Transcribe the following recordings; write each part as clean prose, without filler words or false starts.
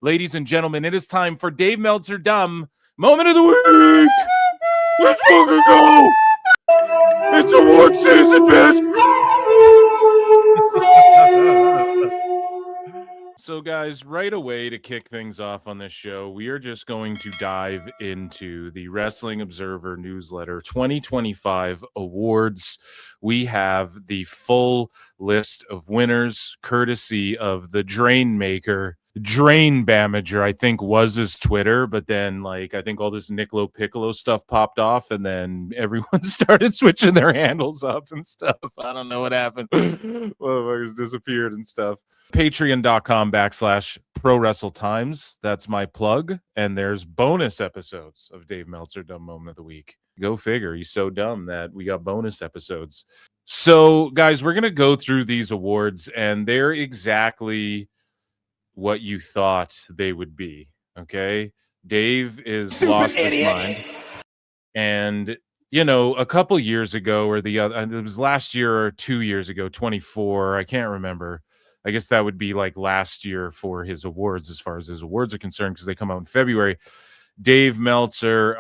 Ladies and gentlemen, it is time for Dave Meltzer Dumb Moment of the Week. Let's fucking go. It's award season, bitch. So, guys, right away to kick things off on this show, we are just going to dive into the Wrestling Observer Newsletter 2025 awards. We have the full list of winners, courtesy of the Drain Maker. Drain Bamager, I think, was his Twitter, but then, I think all this Nicolo Piccolo stuff popped off, and then everyone started switching their handles up and stuff. I don't know what happened. Motherfuckers disappeared and stuff. Patreon.com/Pro Wrestle Times. That's my plug. And there's bonus episodes of Dave Meltzer Dumb Moment of the Week. Go figure. He's so dumb that we got bonus episodes. So, guys, we're going to go through these awards, and they're exactly what you thought they would be. Okay? Dave is lost his mind. And a couple years ago, or it was last year or 2 years ago, 24, I can't remember. I guess that would be like last year for his awards, as far as his awards are concerned, because they come out in February. Dave Meltzer,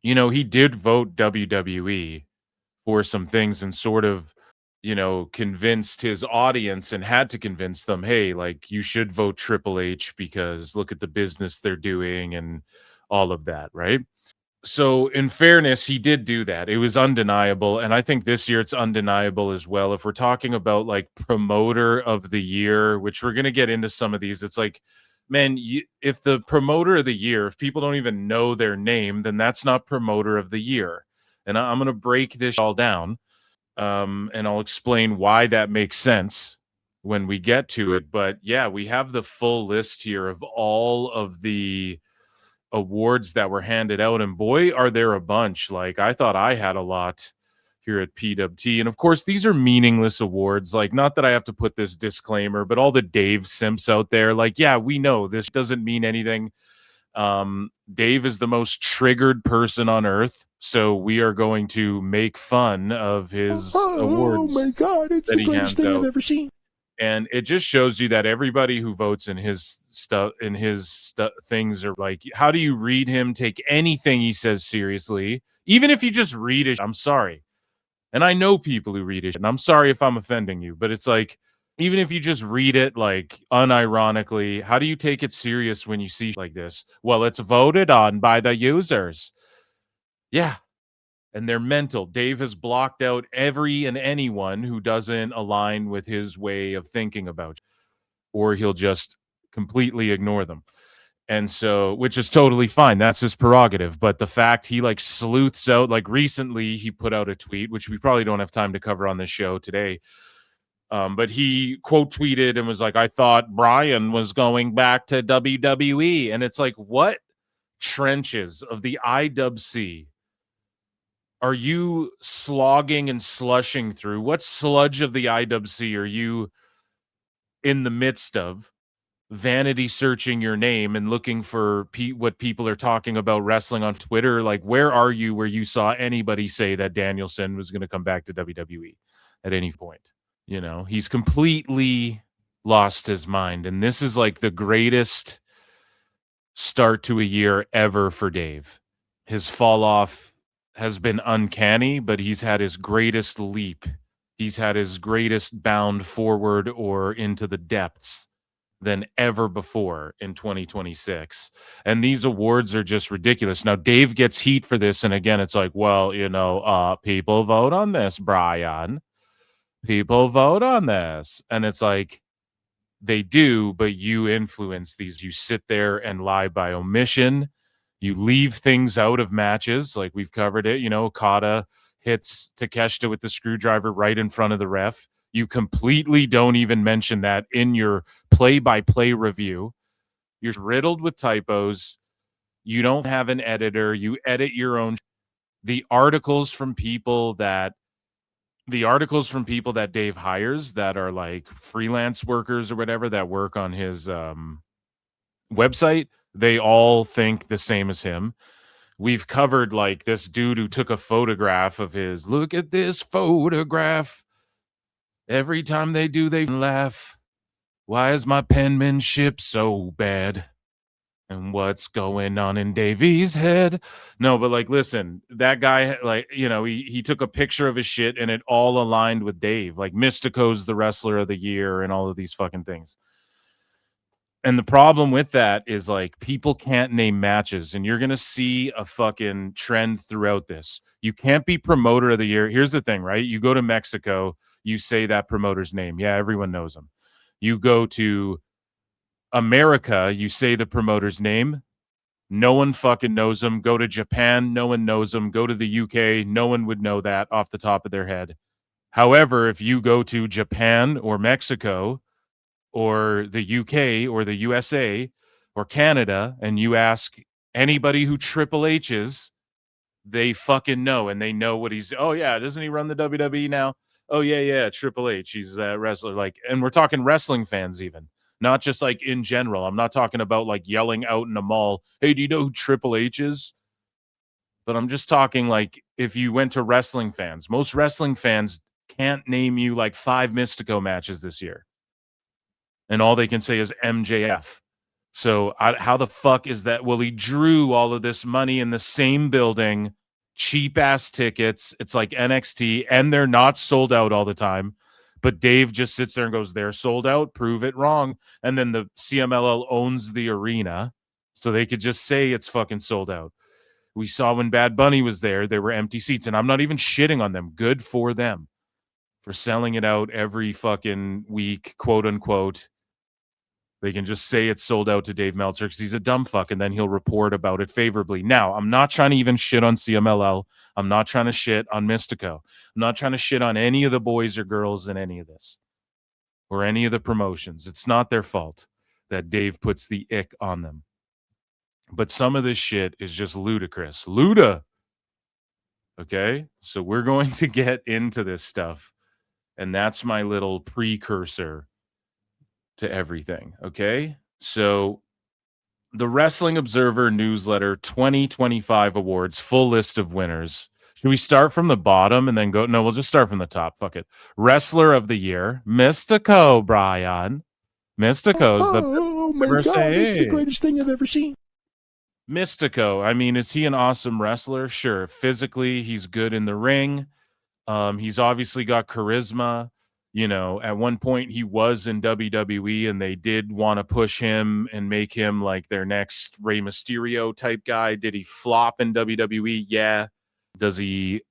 he did vote WWE for some things and sort of, convinced his audience and had to convince them, hey, you should vote Triple H because look at the business they're doing and all of that, right? So in fairness, he did do that. It was undeniable. And I think this year it's undeniable as well. If we're talking about promoter of the year, which we're going to get into some of these, it's man, if the promoter of the year, if people don't even know their name, then that's not promoter of the year. And I'm going to break this all down. And I'll explain why that makes sense when we get to it. But yeah, we have the full list here of all of the awards that were handed out, and boy, are there a bunch. I thought I had a lot here at PWT, and of course these are meaningless awards. Not that I have to put this disclaimer, but all the Dave simps out there, yeah, we know this doesn't mean anything. Dave is the most triggered person on earth, so we are going to make fun of his awards. Oh my god, it's the greatest thing I've ever seen. And it just shows you that everybody who votes in his stuff, things are how do you read him, take anything he says seriously? Even if you just read it, I'm sorry. And I know people who read it, and I'm sorry if I'm offending you, but it's even if you just read it, unironically, how do you take it serious when you see like this? Well, it's voted on by the users. Yeah. And they're mental. Dave has blocked out every and anyone who doesn't align with his way of thinking about it, or he'll just completely ignore them. And so, which is totally fine. That's his prerogative. But the fact he sleuths out, recently he put out a tweet, which we probably don't have time to cover on this show today. But he quote tweeted and was I thought Brian was going back to WWE. And it's what trenches of the IWC are you slogging and slushing through? What sludge of the IWC are you in the midst of? Vanity searching your name and looking for what people are talking about wrestling on Twitter. Where are you where you saw anybody say that Danielson was going to come back to WWE at any point? He's completely lost his mind. And this is the greatest start to a year ever for Dave. His fall off has been uncanny, but he's had his greatest leap. He's had his greatest bound forward or into the depths than ever before in 2026. And these awards are just ridiculous. Now, Dave gets heat for this. And again, it's well, people vote on this, Brian. People vote on this. And it's they do, but you influence these. You sit there and lie by omission. You leave things out of matches, we've covered it. Okada hits Takeshita with the screwdriver right in front of the ref. You completely don't even mention that in your play-by-play review. You're riddled with typos. You don't have an editor. You edit your own. The articles from people that Dave hires that are freelance workers or whatever that work on his website, they all think the same as him. We've covered this dude who took a photograph of his. Look at this photograph. Every time they do, they laugh. Why is my penmanship so bad? And what's going on in Davy's head? No, but like, listen, that guy, like, you know, he took a picture of his shit and it all aligned with Dave. Like, Mystico's the wrestler of the year and all of these fucking things. And the problem with that is like people can't name matches, and you're gonna see a fucking trend throughout this. You can't be promoter of the year. Here's the thing, right? You go to Mexico, you say that promoter's name. Yeah, everyone knows him. You go to America, you say the promoter's name. No one fucking knows him. Go to Japan, no one knows him. Go to the UK, no one would know that off the top of their head. However, if you go to Japan or Mexico or the UK or the USA or Canada and you ask anybody who Triple H is, they fucking know, and they know what he's. Oh yeah, doesn't he run the WWE now? Oh yeah, Triple H. He's that wrestler. Like, and we're talking wrestling fans, even not just like in general. I'm not talking about like yelling out in a mall, "Hey, do you know who Triple H is?" But I'm just talking like if you went to wrestling fans, most wrestling fans can't name you like 5 Mystico matches this year, and all they can say is MJF. So how the fuck is that? Well, he drew all of this money in the same building, cheap ass tickets. It's like NXT, and they're not sold out all the time. But Dave just sits there and goes, "They're sold out. Prove it wrong." And then the CMLL owns the arena, so they could just say it's fucking sold out. We saw when Bad Bunny was there were empty seats, and I'm not even shitting on them. Good for them for selling it out every fucking week, quote unquote. They can just say it's sold out to Dave Meltzer because he's a dumb fuck, and then he'll report about it favorably. Now, I'm not trying to even shit on CMLL. I'm not trying to shit on Mystico. I'm not trying to shit on any of the boys or girls in any of this or any of the promotions. It's not their fault that Dave puts the ick on them. But some of this shit is just ludicrous. Luda. Okay? So we're going to get into this stuff, and that's my little precursor to everything. Okay? So the Wrestling Observer Newsletter 2025 awards, full list of winners. Should we start from the bottom and then go? No, we'll just start from the top. Fuck it. Wrestler of the Year, Mystico, Brian. Mystico's the oh my god, it's the greatest thing I've ever seen. Mystico. I mean, is he an awesome wrestler? Sure. Physically, he's good in the ring. He's obviously got charisma. You know, at one point he was in WWE and they did want to push him and make him like their next Rey Mysterio type guy. Did he flop in WWE? Yeah. Does he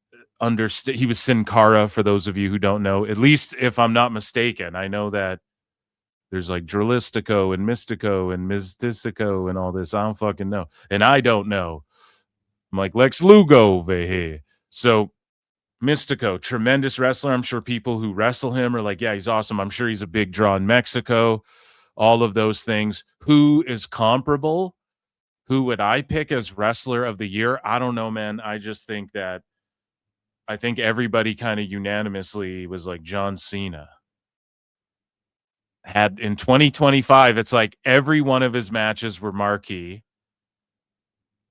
understand? He was Sin Cara, for those of you who don't know, at least if I'm not mistaken. I know that there's like Drilistico and Mystico and Mystico and all this. I don't fucking know. And I don't know. I'm like Lex Lugo over here. So Mystico, tremendous wrestler. I'm sure people who wrestle him are like, yeah, he's awesome. I'm sure he's a big draw in Mexico. All of those things. Who is comparable? Who would I pick as wrestler of the year? I don't know, man. I just think that I think everybody kind of unanimously was like John Cena. Had in 2025, it's like every one of his matches were marquee.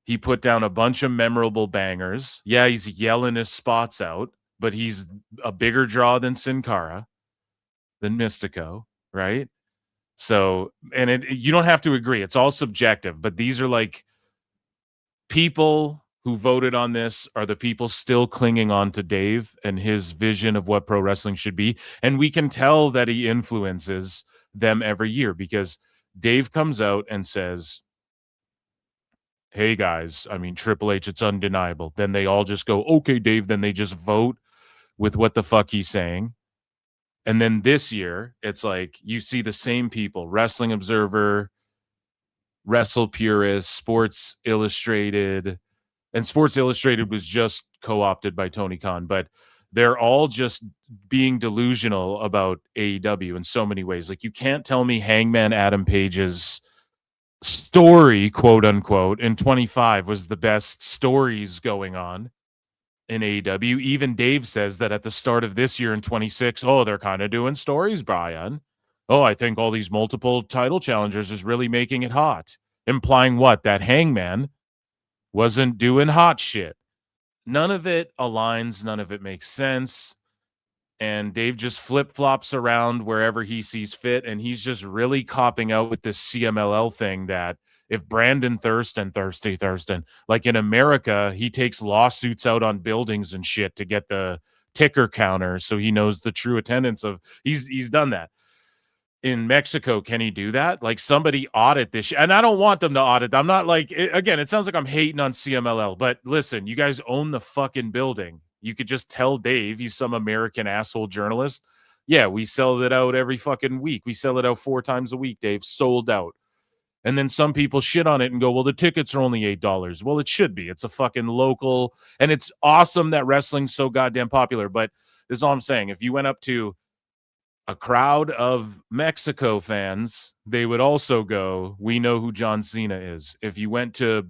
He put down a bunch of memorable bangers. Yeah, he's yelling his spots out, but he's a bigger draw than Sin Cara, than Mystico, right? So, and you don't have to agree. It's all subjective, but these are like people who voted on this are the people still clinging on to Dave and his vision of what pro wrestling should be. And we can tell that he influences them every year because Dave comes out and says, hey guys, I mean, Triple H, it's undeniable. Then they all just go, okay, Dave. Then they just vote with what the fuck he's saying. And then this year, it's like you see the same people, Wrestling Observer, Wrestle Purist, Sports Illustrated. And Sports Illustrated was just co-opted by Tony Khan, but they're all just being delusional about AEW in so many ways. Like, you can't tell me Hangman Adam Page's story, quote unquote, in 25 was the best stories going on in AEW. Even Dave says that at the start of this year in 26, oh, they're kind of doing stories, Brian. Oh, I think all these multiple title challengers is really making it hot. Implying what? That Hangman wasn't doing hot shit. None of it aligns. None of it makes sense. and Dave just flip-flops around wherever he sees fit, and he's just really copping out with this CMLL thing that if Brandon Thurston, like in America, he takes lawsuits out on buildings and shit to get the ticker counter so he knows the true attendance of he's done that. In Mexico, can he do that? Like somebody audit this and I don't want them to audit. I'm not like again, it sounds like I'm hating on CMLL, but listen, you guys own the fucking building. You could just tell Dave he's some American asshole journalist. Yeah, we sell it out every fucking week. We sell it out 4 times a week, Dave. Sold out. And then some people shit on it and go, well, the tickets are only $8. Well, it should be. It's a fucking local, and it's awesome that wrestling's so goddamn popular. But this is all I'm saying. If you went up to a crowd of Mexico fans, they would also go, we know who John Cena is. If you went to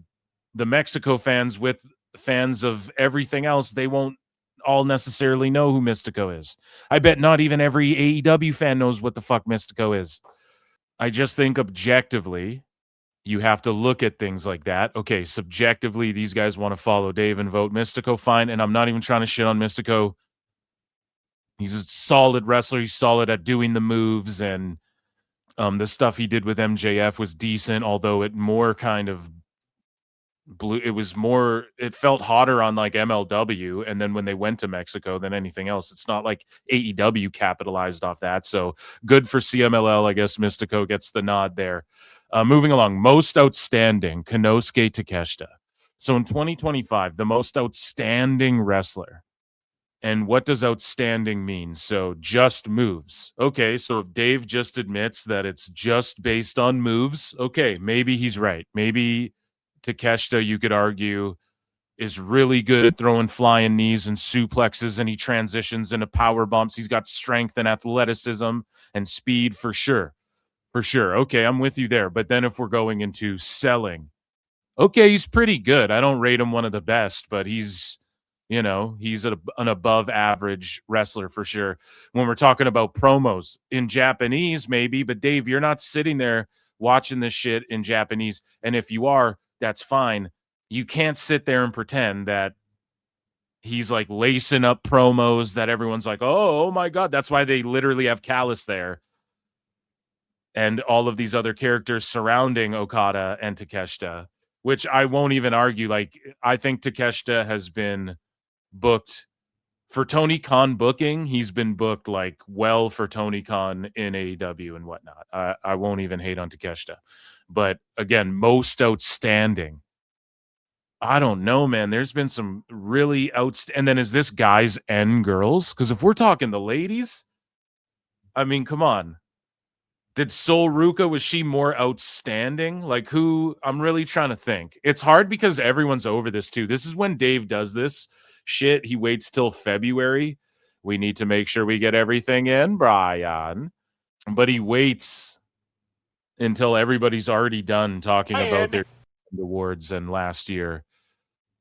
the Mexico fans with fans of everything else, they won't all necessarily know who Mystico is. I bet not even every AEW fan knows what the fuck Mystico is. I just think objectively, you have to look at things like that. Okay, subjectively, these guys want to follow Dave and vote Mystico, fine. And I'm not even trying to shit on Mystico. He's a solid wrestler. He's solid at doing the moves, and the stuff he did with MJF was decent, although it more kind of blew. It felt hotter on like MLW, and then when they went to Mexico than anything else. It's not like AEW capitalized off that. So good for CMLL. I guess Mystico gets the nod there. Moving along, most outstanding, Konosuke Takeshita. So in 2025, the most outstanding wrestler. And what does outstanding mean? So just moves. Okay, so if Dave just admits that it's just based on moves, okay, maybe he's right. Maybe Takeshita, you could argue, is really good at throwing flying knees and suplexes, and he transitions into power bumps. He's got strength and athleticism and speed for sure. For sure. Okay, I'm with you there. But then if we're going into selling, okay, he's pretty good. I don't rate him one of the best, but he's an above average wrestler for sure. When we're talking about promos in Japanese, maybe, but Dave, you're not sitting there watching this shit in Japanese. And if you are, that's fine. You can't sit there and pretend that he's like lacing up promos that everyone's like, oh my God. That's why they literally have Callis there. And all of these other characters surrounding Okada and Takeshita, which I won't even argue. Like, I think Takeshita has been booked for Tony Khan booking. He's been booked like well for Tony Khan in AEW and whatnot. I won't even hate on Takeshita. But again, most outstanding. I don't know, man. There's been some really outstanding. And then is this guys and girls? Because if we're talking the ladies, I mean, come on. Did Sol Ruka, was she more outstanding? Like who? I'm really trying to think. It's hard because everyone's over this too. This is when Dave does this shit. He waits till February. We need to make sure we get everything in, Brian. But he waits until everybody's already done talking about their awards and last year.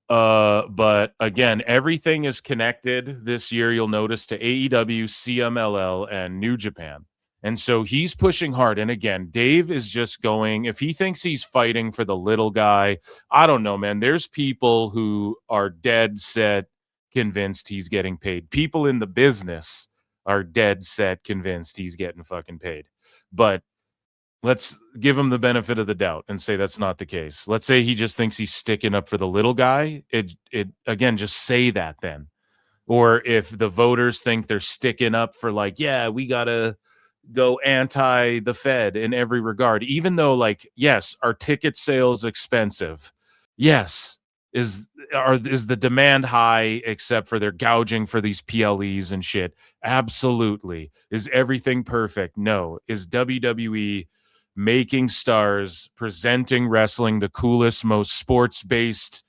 But again, everything is connected this year. You'll notice to AEW, CMLL, and New Japan. And so he's pushing hard. And again, Dave is just going, if he thinks he's fighting for the little guy, I don't know, man. There's people who are dead set convinced he's getting paid. People in the business are dead set convinced he's getting fucking paid. But let's give him the benefit of the doubt and say that's not the case. Let's say he just thinks he's sticking up for the little guy. It again, just say that then. Or if the voters think they're sticking up for like, yeah, we got to go anti the Fed in every regard, even though like, yes, are ticket sales expensive? Yes. Is the demand high except for they're gouging for these PLEs and shit? Absolutely. Is everything perfect? No. Is WWE making stars, presenting wrestling the coolest, most sports-based?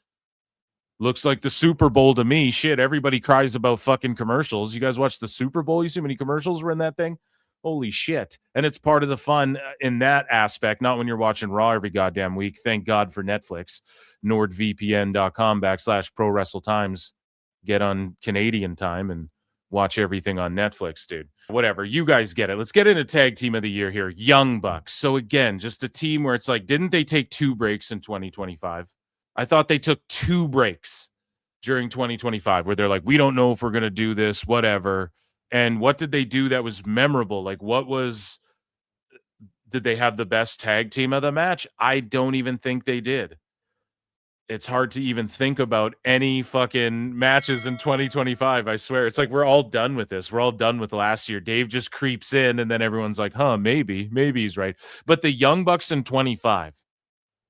Looks like the Super Bowl to me. Shit, everybody cries about fucking commercials. You guys watch the Super Bowl? You see how many commercials were in that thing? Holy shit. And it's part of the fun in that aspect, not when you're watching Raw every goddamn week. Thank God for Netflix. NordVPN.com/Pro Wrestle Times. Get on Canadian time and watch everything on Netflix, dude. Whatever. You guys get it. Let's get into Tag Team of the Year here. Young Bucks. So again, just a team where it's like, didn't they take 2 breaks in 2025? I thought they took 2 breaks during 2025 where they're like, we don't know if we're going to do this, whatever. And what did they do that was memorable? Like, did they have the best tag team of the match? I don't even think they did. It's hard to even think about any fucking matches in 2025. I swear. It's like we're all done with this. We're all done with last year. Dave just creeps in and then everyone's like, maybe he's right. But the Young Bucks in 25,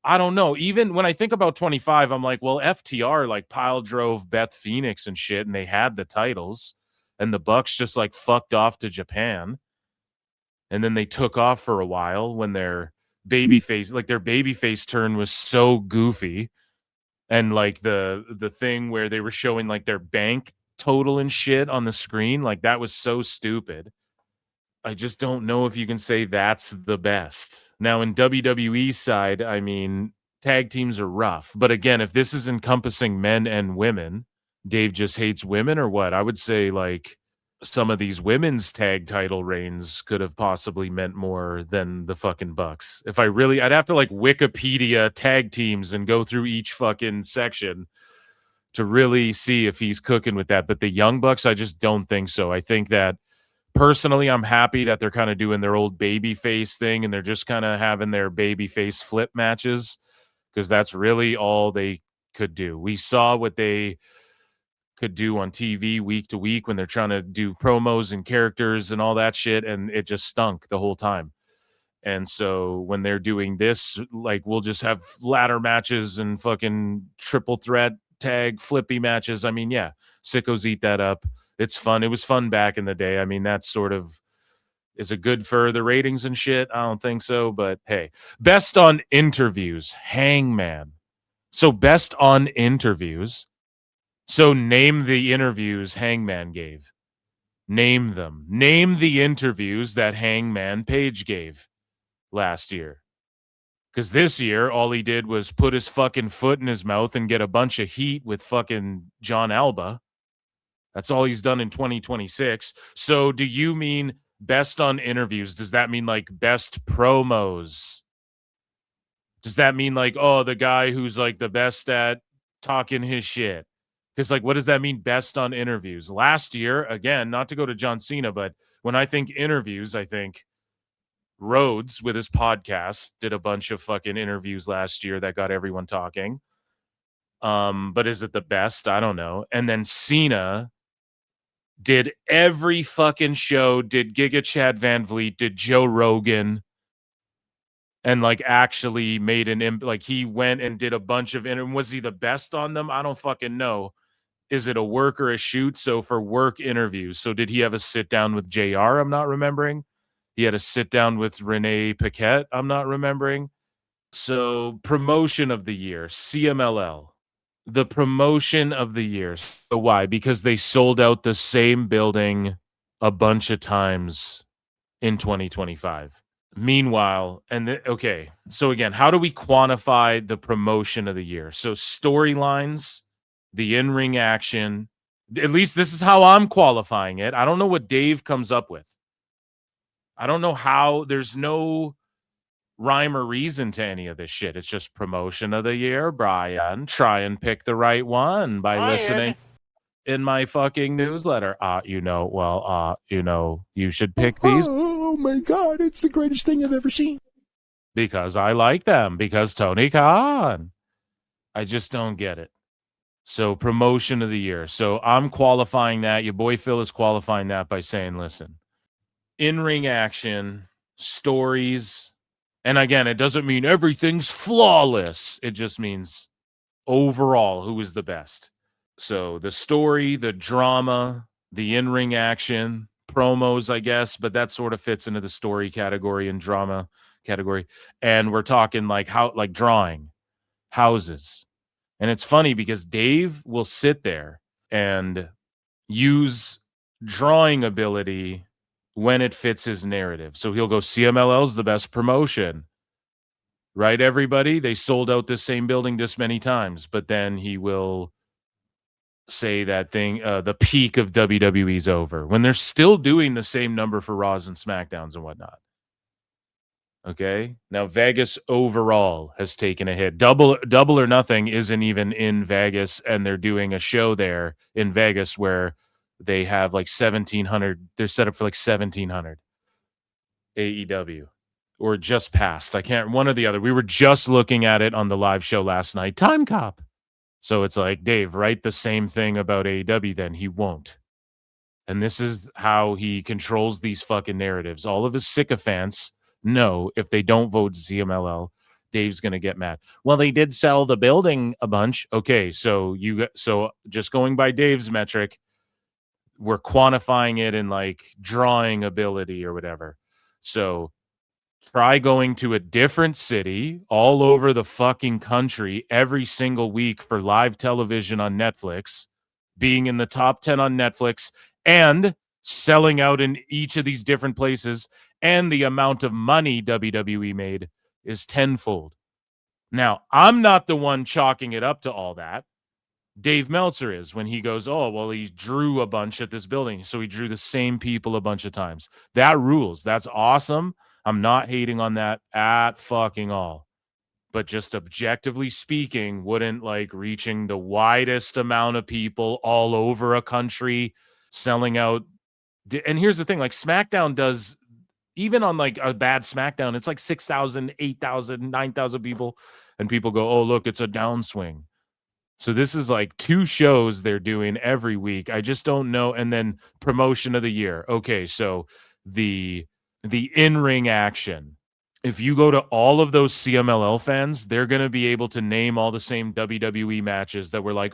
I don't know. Even when I think about 25, I'm like, well, FTR like pile drove Beth Phoenix and shit, and they had the titles, and the Bucks just like fucked off to Japan. And then they took off for a while when their babyface turn was so goofy. And like the thing where they were showing like their bank total and shit on the screen, like that was so stupid. I just don't know if you can say that's the best. Now in WWE side, I mean, tag teams are rough. But again, if this is encompassing men and women, Dave just hates women or what? I would say like some of these women's tag title reigns could have possibly meant more than the fucking Bucks. If I'd have to like Wikipedia tag teams and go through each fucking section to really see if he's cooking with that. But the Young Bucks, I just don't think so. I think that personally, I'm happy that they're kind of doing their old baby face thing and they're just kind of having their baby face flip matches because that's really all they could do. We saw what they could do on TV week to week when they're trying to do promos and characters and all that shit, and it just stunk the whole time. And so when they're doing this, like we'll just have ladder matches and fucking triple threat tag flippy matches. I mean, yeah, sickos eat that up. It's fun. It was fun back in the day. I mean, that sort of is it good for the ratings and shit? I don't think so, but hey, best on interviews, Hangman. So best on interviews. So name the interviews Hangman gave. Name them. Name the interviews that Hangman Page gave last year. Because this year, all he did was put his fucking foot in his mouth and get a bunch of heat with fucking John Alba. That's all he's done in 2026. So do you mean best on interviews? Does that mean like best promos? Does that mean like, oh, the guy who's like the best at talking his shit? Because like, what does that mean best on interviews? Last year, again, not to go to John Cena, but when I think interviews, I think Rhodes with his podcast did a bunch of fucking interviews last year that got everyone talking. But is it the best? I don't know. And then Cena did every fucking show, did Giga Chad Van Vliet, did Joe Rogan, and like actually made like he went and did a bunch of was he the best on them? I don't fucking know. Is it a work or a shoot? So for work interviews, so did he have a sit down with JR? I'm not remembering. He had a sit down with Renee Paquette. I'm not remembering. So promotion of the year, CMLL. The promotion of the year. So why? Because they sold out the same building a bunch of times in 2025. Meanwhile, okay, so again, how do we quantify the promotion of the year? So storylines, the in-ring action, at least this is how I'm qualifying it. I don't know what Dave comes up with. I don't know how, there's no rhyme or reason to any of this shit. It's just promotion of the year, Brian. Try and pick the right one by listening in my fucking newsletter. You should pick these. Oh my God, it's the greatest thing I've ever seen. Because I like them. Because Tony Khan. I just don't get it. So promotion of the year. So I'm qualifying that. Your boy Phil is qualifying that by saying, listen, in-ring action, stories, and again, it doesn't mean everything's flawless. It just means overall, who is the best. So the story, the drama, the in-ring action, promos, I guess, but that sort of fits into the story category and drama category. And we're talking like drawing, houses. And it's funny because Dave will sit there and use drawing ability when it fits his narrative. So he'll go, CMLL's the best promotion. Right, everybody? They sold out this same building this many times. But then he will say that thing, the peak of WWE's over, when they're still doing the same number for Raws and SmackDowns and whatnot. Okay? Now, Vegas overall has taken a hit. Double or Nothing isn't even in Vegas, and they're doing a show there in Vegas where they have like 1,700. They're set up for like 1,700 AEW or just past. I can't, one or the other. We were just looking at it on the live show last night. Time Cop. So it's like, Dave, write the same thing about AEW then. He won't. And this is how he controls these fucking narratives. All of his sycophants know if they don't vote CMLL, Dave's going to get mad. Well, they did sell the building a bunch. Okay, so just going by Dave's metric, we're quantifying it in like drawing ability or whatever. So try going to a different city all over the fucking country every single week for live television on Netflix, being in the top 10 on Netflix and selling out in each of these different places, and the amount of money WWE made is tenfold. Now, I'm not the one chalking it up to all that. Dave Meltzer is, when he goes, oh, well, he drew a bunch at this building, so he drew the same people a bunch of times. That rules. That's awesome. I'm not hating on that at fucking all. But just objectively speaking, wouldn't like reaching the widest amount of people all over a country, selling out. And here's the thing, like SmackDown does, even on like a bad SmackDown, it's like 6,000, 8,000, 9,000 people. And people go, oh, look, it's a downswing. So this is like 2 shows they're doing every week. I just don't know. And then promotion of the year. Okay, so the in-ring action. If you go to all of those CMLL fans, they're going to be able to name all the same WWE matches that were like,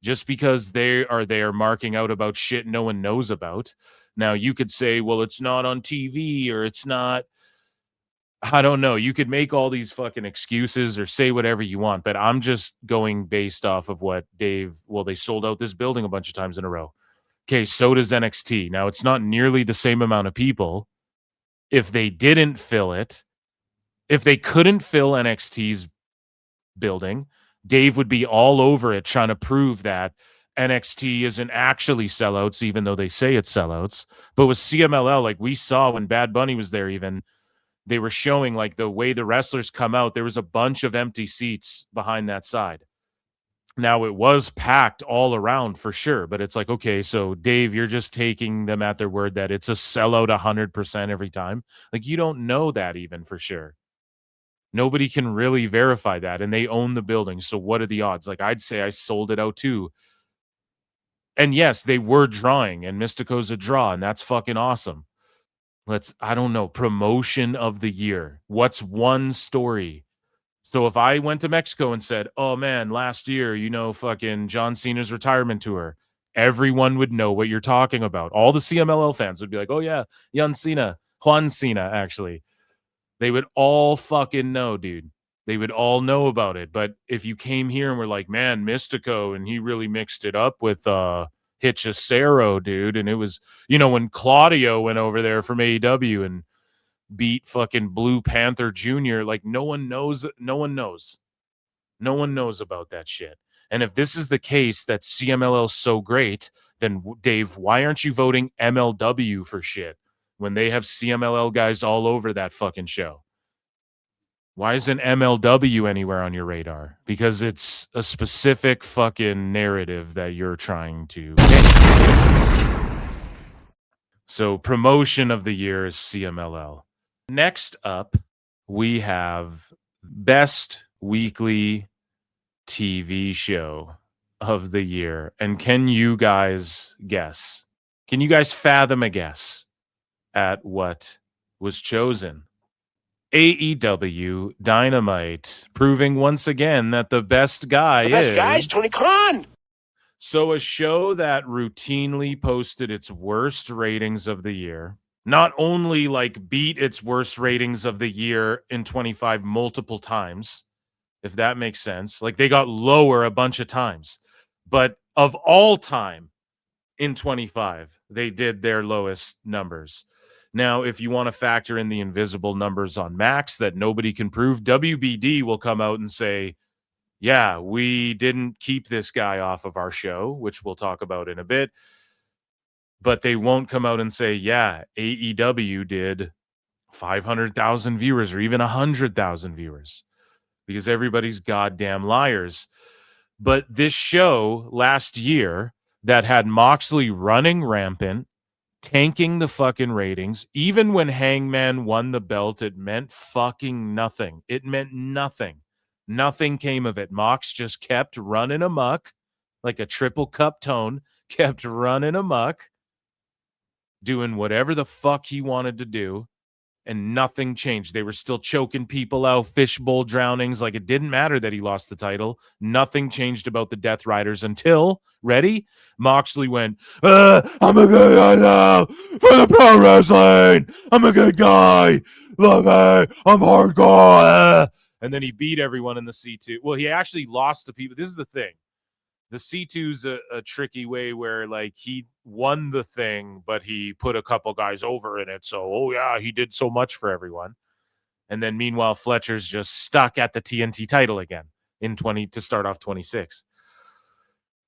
just because they are there marking out about shit no one knows about. Now, you could say, well, it's not on TV or it's not, I don't know. You could make all these fucking excuses or say whatever you want, but I'm just going based off of what Dave, well, they sold out this building a bunch of times in a row. Okay, so does NXT. Now, it's not nearly the same amount of people. If they didn't fill it, if they couldn't fill NXT's building, Dave would be all over it trying to prove that NXT isn't actually sellouts, even though they say it's sellouts. But with CMLL, like we saw when Bad Bunny was there, even they were showing like the way the wrestlers come out, there was a bunch of empty seats behind that side. Now it was packed all around for sure, but it's like, okay, so Dave, you're just taking them at their word that it's a sellout 100% every time. Like you don't know that even for sure. Nobody can really verify that, and they own the building. So what are the odds? Like I'd say I sold it out too. And yes, they were drawing, and Mystico's a draw, and that's fucking awesome. I don't know, promotion of the year. What's one story? So if I went to Mexico and said, oh man, last year, fucking John Cena's retirement tour, everyone would know what you're talking about. All the CMLL fans would be like, oh yeah, Juan Cena, actually. They would all fucking know, dude. They would all know about it. But if you came here and were like, man, Mystico, and he really mixed it up with Hechicero, dude, and it was, when Claudio went over there from AEW and beat fucking Blue Panther Jr., like no one knows about that shit. And if this is the case that CMLL is so great, then Dave, why aren't you voting MLW for shit when they have CMLL guys all over that fucking show? Why isn't MLW anywhere on your radar? Because it's a specific fucking narrative that you're trying to make. So promotion of the year is CMLL. Next up, we have best weekly TV show of the year. And can you guys guess? Can you guys fathom a guess at what was chosen? AEW Dynamite, proving once again that the best guy is Tony Khan. So a show that routinely posted its worst ratings of the year, not only like beat its worst ratings of the year in 25 multiple times, if that makes sense. Like they got lower a bunch of times, but of all time in 25, they did their lowest numbers. Now, if you want to factor in the invisible numbers on Max that nobody can prove, WBD will come out and say, yeah, we didn't keep this guy off of our show, which we'll talk about in a bit. But they won't come out and say, yeah, AEW did 500,000 viewers or even 100,000 viewers, because everybody's goddamn liars. But this show last year that had Moxley running rampant, tanking the fucking ratings. Even when Hangman won the belt, it meant fucking nothing. It meant nothing. Nothing came of it. Mox just kept running amok like a triple cup tone, kept running amok, doing whatever the fuck he wanted to do, and nothing changed. They were still choking people out, fishbowl drownings. Like, it didn't matter that he lost the title. Nothing changed about the Death Riders until, ready? Moxley went, I'm a good guy now for the pro wrestling. I'm a good guy. Look, I'm hardcore. And then he beat everyone in the C2. Well, he actually lost to people. This is the thing. The C2's a tricky way where, like, he won the thing, but he put a couple guys over in it. So, oh yeah, he did so much for everyone. And then meanwhile, Fletcher's just stuck at the TNT title again in 20 to start off 26.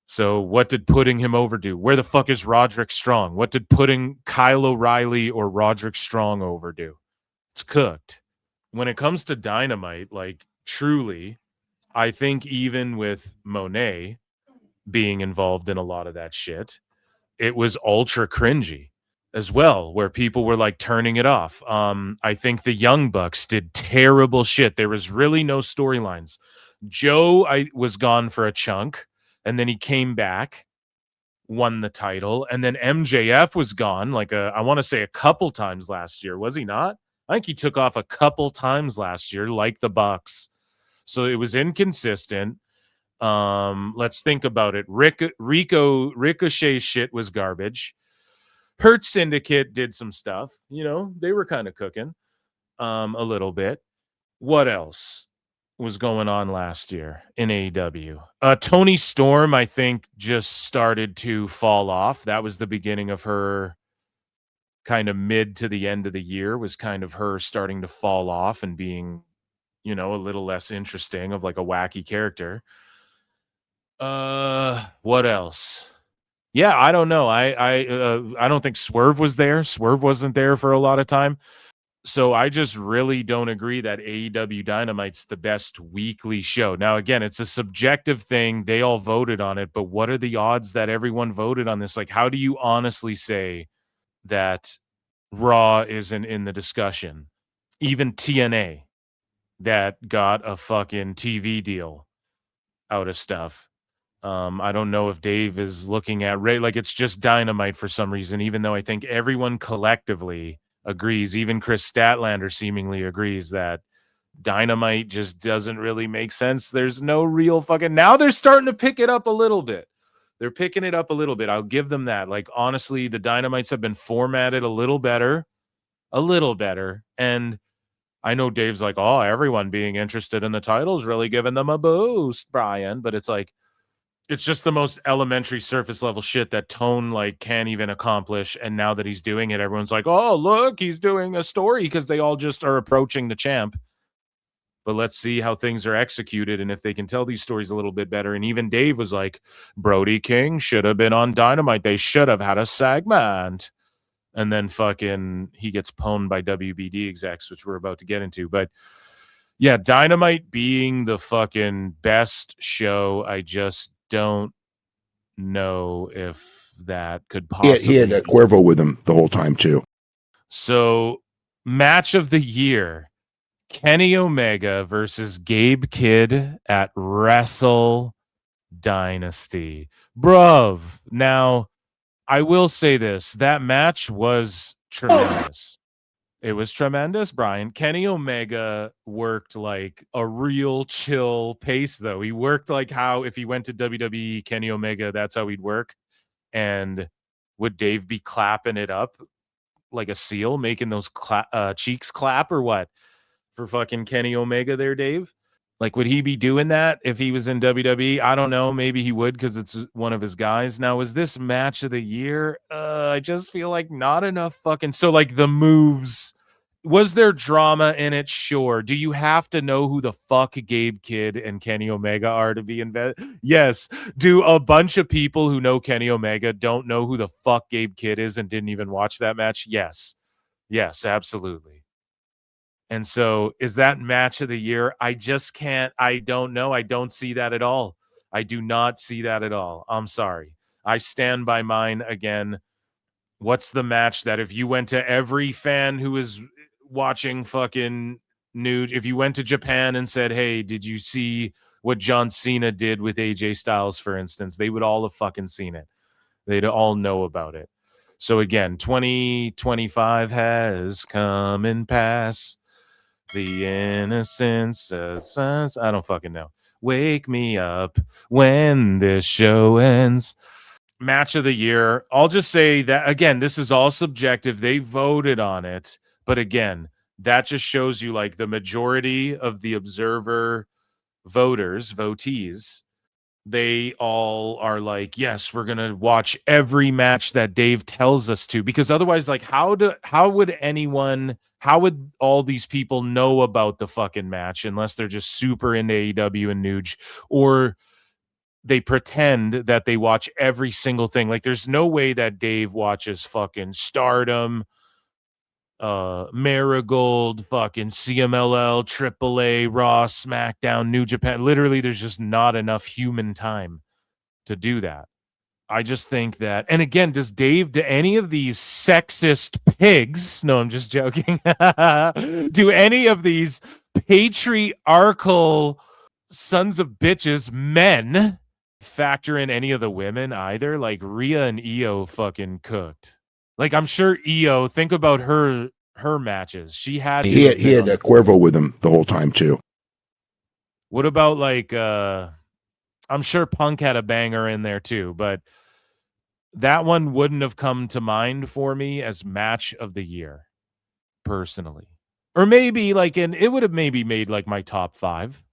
So what did putting him over do? Where the fuck is Roderick Strong? What did putting Kyle O'Reilly or Roderick Strong over do? It's cooked. When it comes to Dynamite, like, truly, I think even with Monet being involved in a lot of that shit, it was ultra cringy as well, where people were like turning it off. I think the Young Bucks did terrible shit. There was really no storylines. Joe was gone for a chunk, and then he came back, won the title, and then MJF was gone like I want to say a couple times last year. Was he not? I think he took off a couple times last year, like the Bucks. So it was inconsistent. Let's think about it. Ricochet shit was garbage. Hurt Syndicate did some stuff. You know, they were kind of cooking a little bit. What else was going on last year in AEW? Tony Storm, I think, just started to fall off. That was the beginning of her kind of mid to the end of the year, was kind of her starting to fall off and being, you know, a little less interesting, of like a wacky character. What else? Yeah, I don't know. I don't think Swerve was there. Swerve wasn't there for a lot of time. So I just really don't agree that AEW Dynamite's the best weekly show. Now, again, it's a subjective thing. They all voted on it, but what are the odds that everyone voted on this? Like, how do you honestly say that Raw isn't in the discussion? Even TNA, that got a fucking TV deal out of stuff. I don't know if Dave is looking at like it's just Dynamite for some reason, even though I think everyone collectively agrees, even Chris Statlander seemingly agrees that Dynamite just doesn't really make sense. There's no real fucking, now they're starting to pick it up a little bit. They're picking it up a little bit. I'll give them that. Like, honestly, the Dynamites have been formatted a little better. And I know Dave's like, oh, everyone being interested in the title's really giving them a boost, Brian. But it's like, it's just the most elementary surface level shit that Tone like can't even accomplish. And now that he's doing it, everyone's like, oh, look, he's doing a story, because they all just are approaching the champ. But let's see how things are executed and if they can tell these stories a little bit better. And even Dave was like, Brody King should have been on Dynamite. They should have had a segment. And then fucking he gets pwned by WBD execs, which we're about to get into. But yeah, Dynamite being the fucking best show, I just don't know if that could possibly. He had Cuervo with him the whole time too. So, match of the year: Kenny Omega versus Gabe Kidd at Wrestle Dynasty. Bruv. Now, I will say this: that match was tremendous. It was tremendous, Brian. Kenny Omega worked like a real chill pace, though. He worked like how if he went to WWE, Kenny Omega, that's how he'd work. And would Dave be clapping it up like a seal, making those cheeks clap or what? For fucking Kenny Omega there, Dave? Like, would he be doing that if he was in WWE? I don't know. Maybe he would, because it's one of his guys. Now, is this match of the year? I just feel like not enough fucking... So, like, the moves... Was there drama in it? Sure. Do you have to know who the fuck Gabe Kidd and Kenny Omega are to be invested? Yes. Do a bunch of people who know Kenny Omega don't know who the fuck Gabe Kidd is and didn't even watch that match? Yes. Yes, absolutely. And so, is that match of the year? I just can't. I don't know. I don't see that at all. I do not see that at all. I'm sorry. I stand by mine again. What's the match that if you went to every fan who is watching fucking Nude, if you went to Japan and said, hey, did you see what John Cena did with AJ Styles, for instance, they would all have fucking seen it. They'd all know about it. So again, 2025 has come and passed. The innocence of I don't fucking know. Wake me up when this show ends. Match of the year. I'll just say that, again, this is all subjective. They voted on it. But again, that just shows you like the majority of the observer votees, they all are like, yes, we're gonna watch every match that Dave tells us to, because otherwise, like, how would all these people know about the fucking match unless they're just super into AEW and Nuge, or they pretend that they watch every single thing. Like, there's no way that Dave watches fucking Stardom, Marigold, fucking CMLL, AAA, Raw, SmackDown, New Japan. Literally, there's just not enough human time to do that. I just think that, and again, do any of these sexist pigs, no, I'm just joking, do any of these patriarchal sons of bitches, men, factor in any of the women either? Like, Rhea and Io fucking cooked. Like, I'm sure Io, think about her matches. She had He had Cuervo with him the whole time too. What about like I'm sure Punk had a banger in there too, but that one wouldn't have come to mind for me as match of the year personally. Or maybe like it would have maybe made like my top 5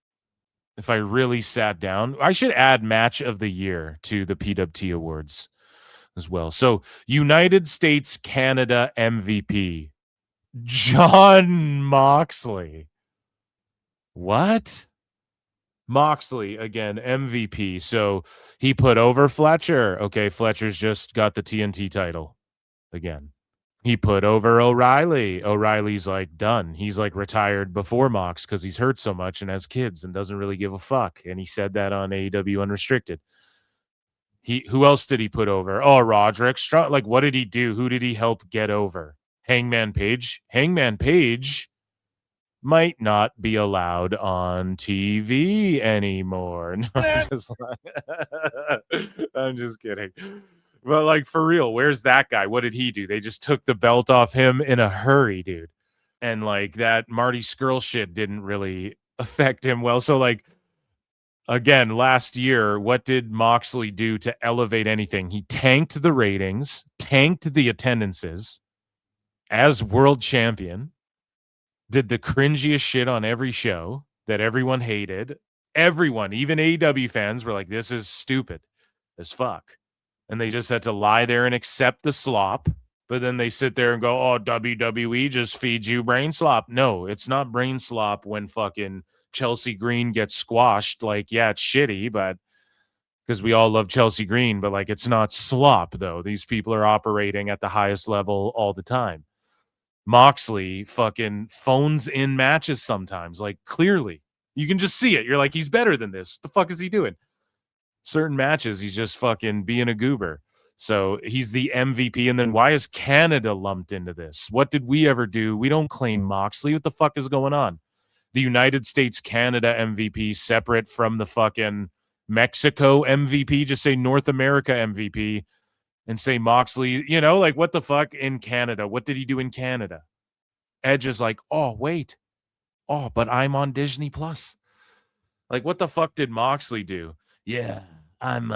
if I really sat down. I should add match of the year to the PWT awards as well. So United States Canada MVP, John Moxley. What? Moxley again, MVP. So he put over Fletcher. Okay, Fletcher's just got the TNT title again. He put over O'Reilly. O'Reilly's like done. He's like retired before Mox because he's hurt so much and has kids and doesn't really give a fuck. And he said that on AEW Unrestricted. Who else did he put over? Oh, Roderick Strong. Like, what did he do? Who did he help get over? Hangman Page. Hangman Page might not be allowed on TV anymore. No, I'm just kidding. But like, for real, where's that guy? What did he do? They just took the belt off him in a hurry, dude. And like that Marty Scurll shit didn't really affect him well. So like, again, last year, what did Moxley do to elevate anything? He tanked the ratings, tanked the attendances as world champion, did the cringiest shit on every show that everyone hated. Everyone, even AEW fans, were like, this is stupid as fuck. And they just had to lie there and accept the slop. But then they sit there and go, oh, WWE just feeds you brain slop. No, it's not brain slop when fucking Chelsea Green gets squashed. Like, yeah, it's shitty, but because we all love Chelsea Green, but like, it's not slop, though. These people are operating at the highest level all the time. Moxley fucking phones in matches sometimes, like, clearly. You can just see it. You're like, he's better than this. What the fuck is he doing? Certain matches, he's just fucking being a goober. So he's the MVP. And then why is Canada lumped into this? What did we ever do? We don't claim Moxley. What the fuck is going on? The United States Canada MVP separate from the fucking Mexico MVP. Just say North America MVP and say Moxley. You know, like, what the fuck in Canada? What did he do in Canada? Edge is like, oh, wait. Oh, but I'm on Disney Plus. Like, what the fuck did Moxley do? Yeah, I'm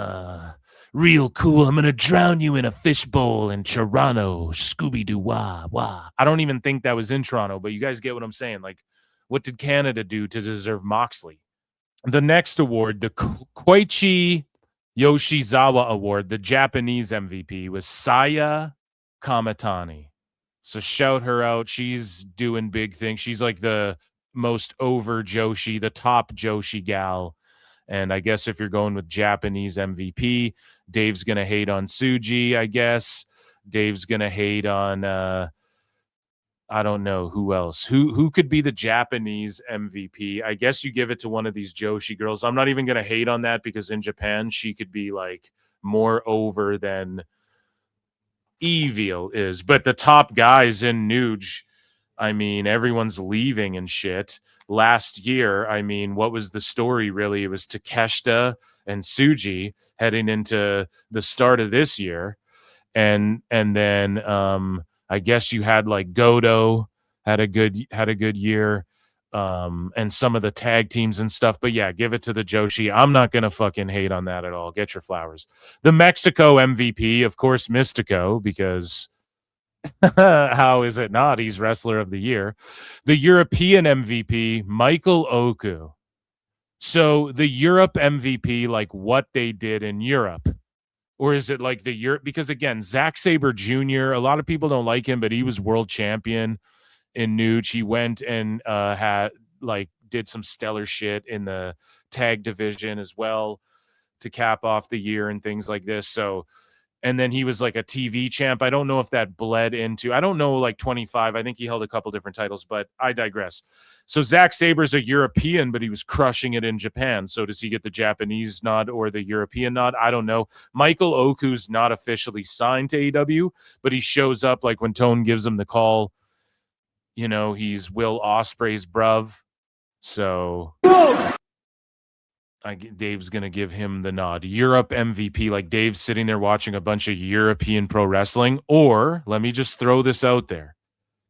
real cool. I'm going to drown you in a fishbowl in Toronto. Scooby-Doo, wah, wah. I don't even think that was in Toronto, but you guys get what I'm saying. Like, what did Canada do to deserve Moxley? The next award, the Koichi Yoshizawa Award, the Japanese MVP, was Saya Kamatani. So shout her out. She's doing big things. She's like the most over Joshi, the top Joshi gal. And I guess if you're going with Japanese MVP, Dave's going to hate on Tsuji, I guess. Dave's going to hate on I don't know who else. Who could be the Japanese MVP? I guess you give it to one of these Joshi girls. I'm not even going to hate on that because in Japan she could be like more over than Evil is. But the top guys in Nuge, I mean, everyone's leaving and shit. Last year, I mean, what was the story really? It was Takeshita and Tsuji heading into the start of this year. And then I guess you had like Godo had a good year, and some of the tag teams and stuff. But yeah, give it to the Joshi. I'm not gonna fucking hate on that at all. Get your flowers. The Mexico MVP, of course, Mystico, because how is it not? He's wrestler of the year. The European MVP, Michael Oku. So the Europe MVP, like what they did in Europe. Or is it like the Europe? Because again, Zack Sabre Jr., a lot of people don't like him, but he was world champion in Nuge. He went and did some stellar shit in the tag division as well to cap off the year and things like this. So, and then he was like a TV champ. I don't know if that bled into, I don't know, like 25. I think he held a couple different titles, but I digress. So Zack Sabre's a European, but he was crushing it in Japan. So does he get the Japanese nod or the European nod? I don't know. Michael Oku's not officially signed to AEW, but he shows up like when Tone gives him the call. You know, he's Will Ospreay's bruv. So Dave's going to give him the nod. Europe MVP, like Dave's sitting there watching a bunch of European pro wrestling. Or let me just throw this out there.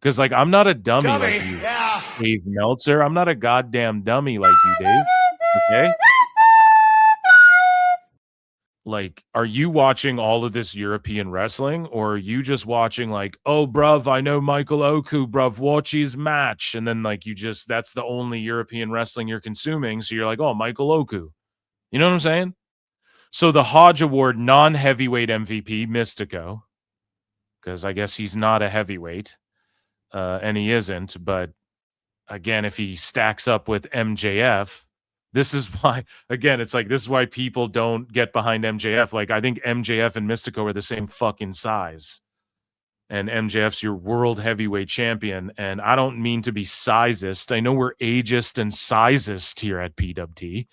Because, like, I'm not a dummy like you, Dave Meltzer. I'm not a goddamn dummy like you, Dave. Okay? Like, are you watching all of this European wrestling? Or are you just watching, like, oh, bruv, I know Michael Oku, bruv, watch his match. And then, like, that's the only European wrestling you're consuming. So you're like, oh, Michael Oku. You know what I'm saying? So the Hodge Award non-heavyweight MVP, Mystico. Because I guess he's not a heavyweight. And he isn't, but again, if he stacks up with MJF, this is why, again, it's like, this is why people don't get behind MJF. Like, I think MJF and Mystico are the same fucking size. And MJF's your world heavyweight champion. And I don't mean to be sizist. I know we're ageist and sizist here at PWT.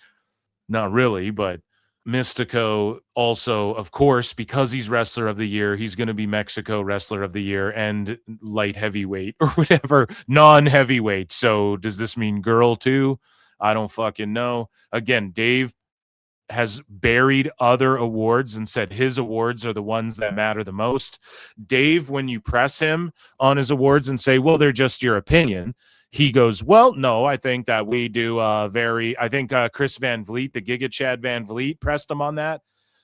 Not really, but Mystico also, of course, because he's wrestler of the year, he's going to be Mexico wrestler of the year and light heavyweight or whatever, non-heavyweight. So does this mean girl too? I don't fucking know. Again, Dave has buried other awards and said his awards are the ones that matter the most. Dave, when you press him on his awards and say, well, they're just your opinion, he goes, well, no, I think that we do I think Chris Van Vliet, the Giga Chad Van Vliet, pressed him on that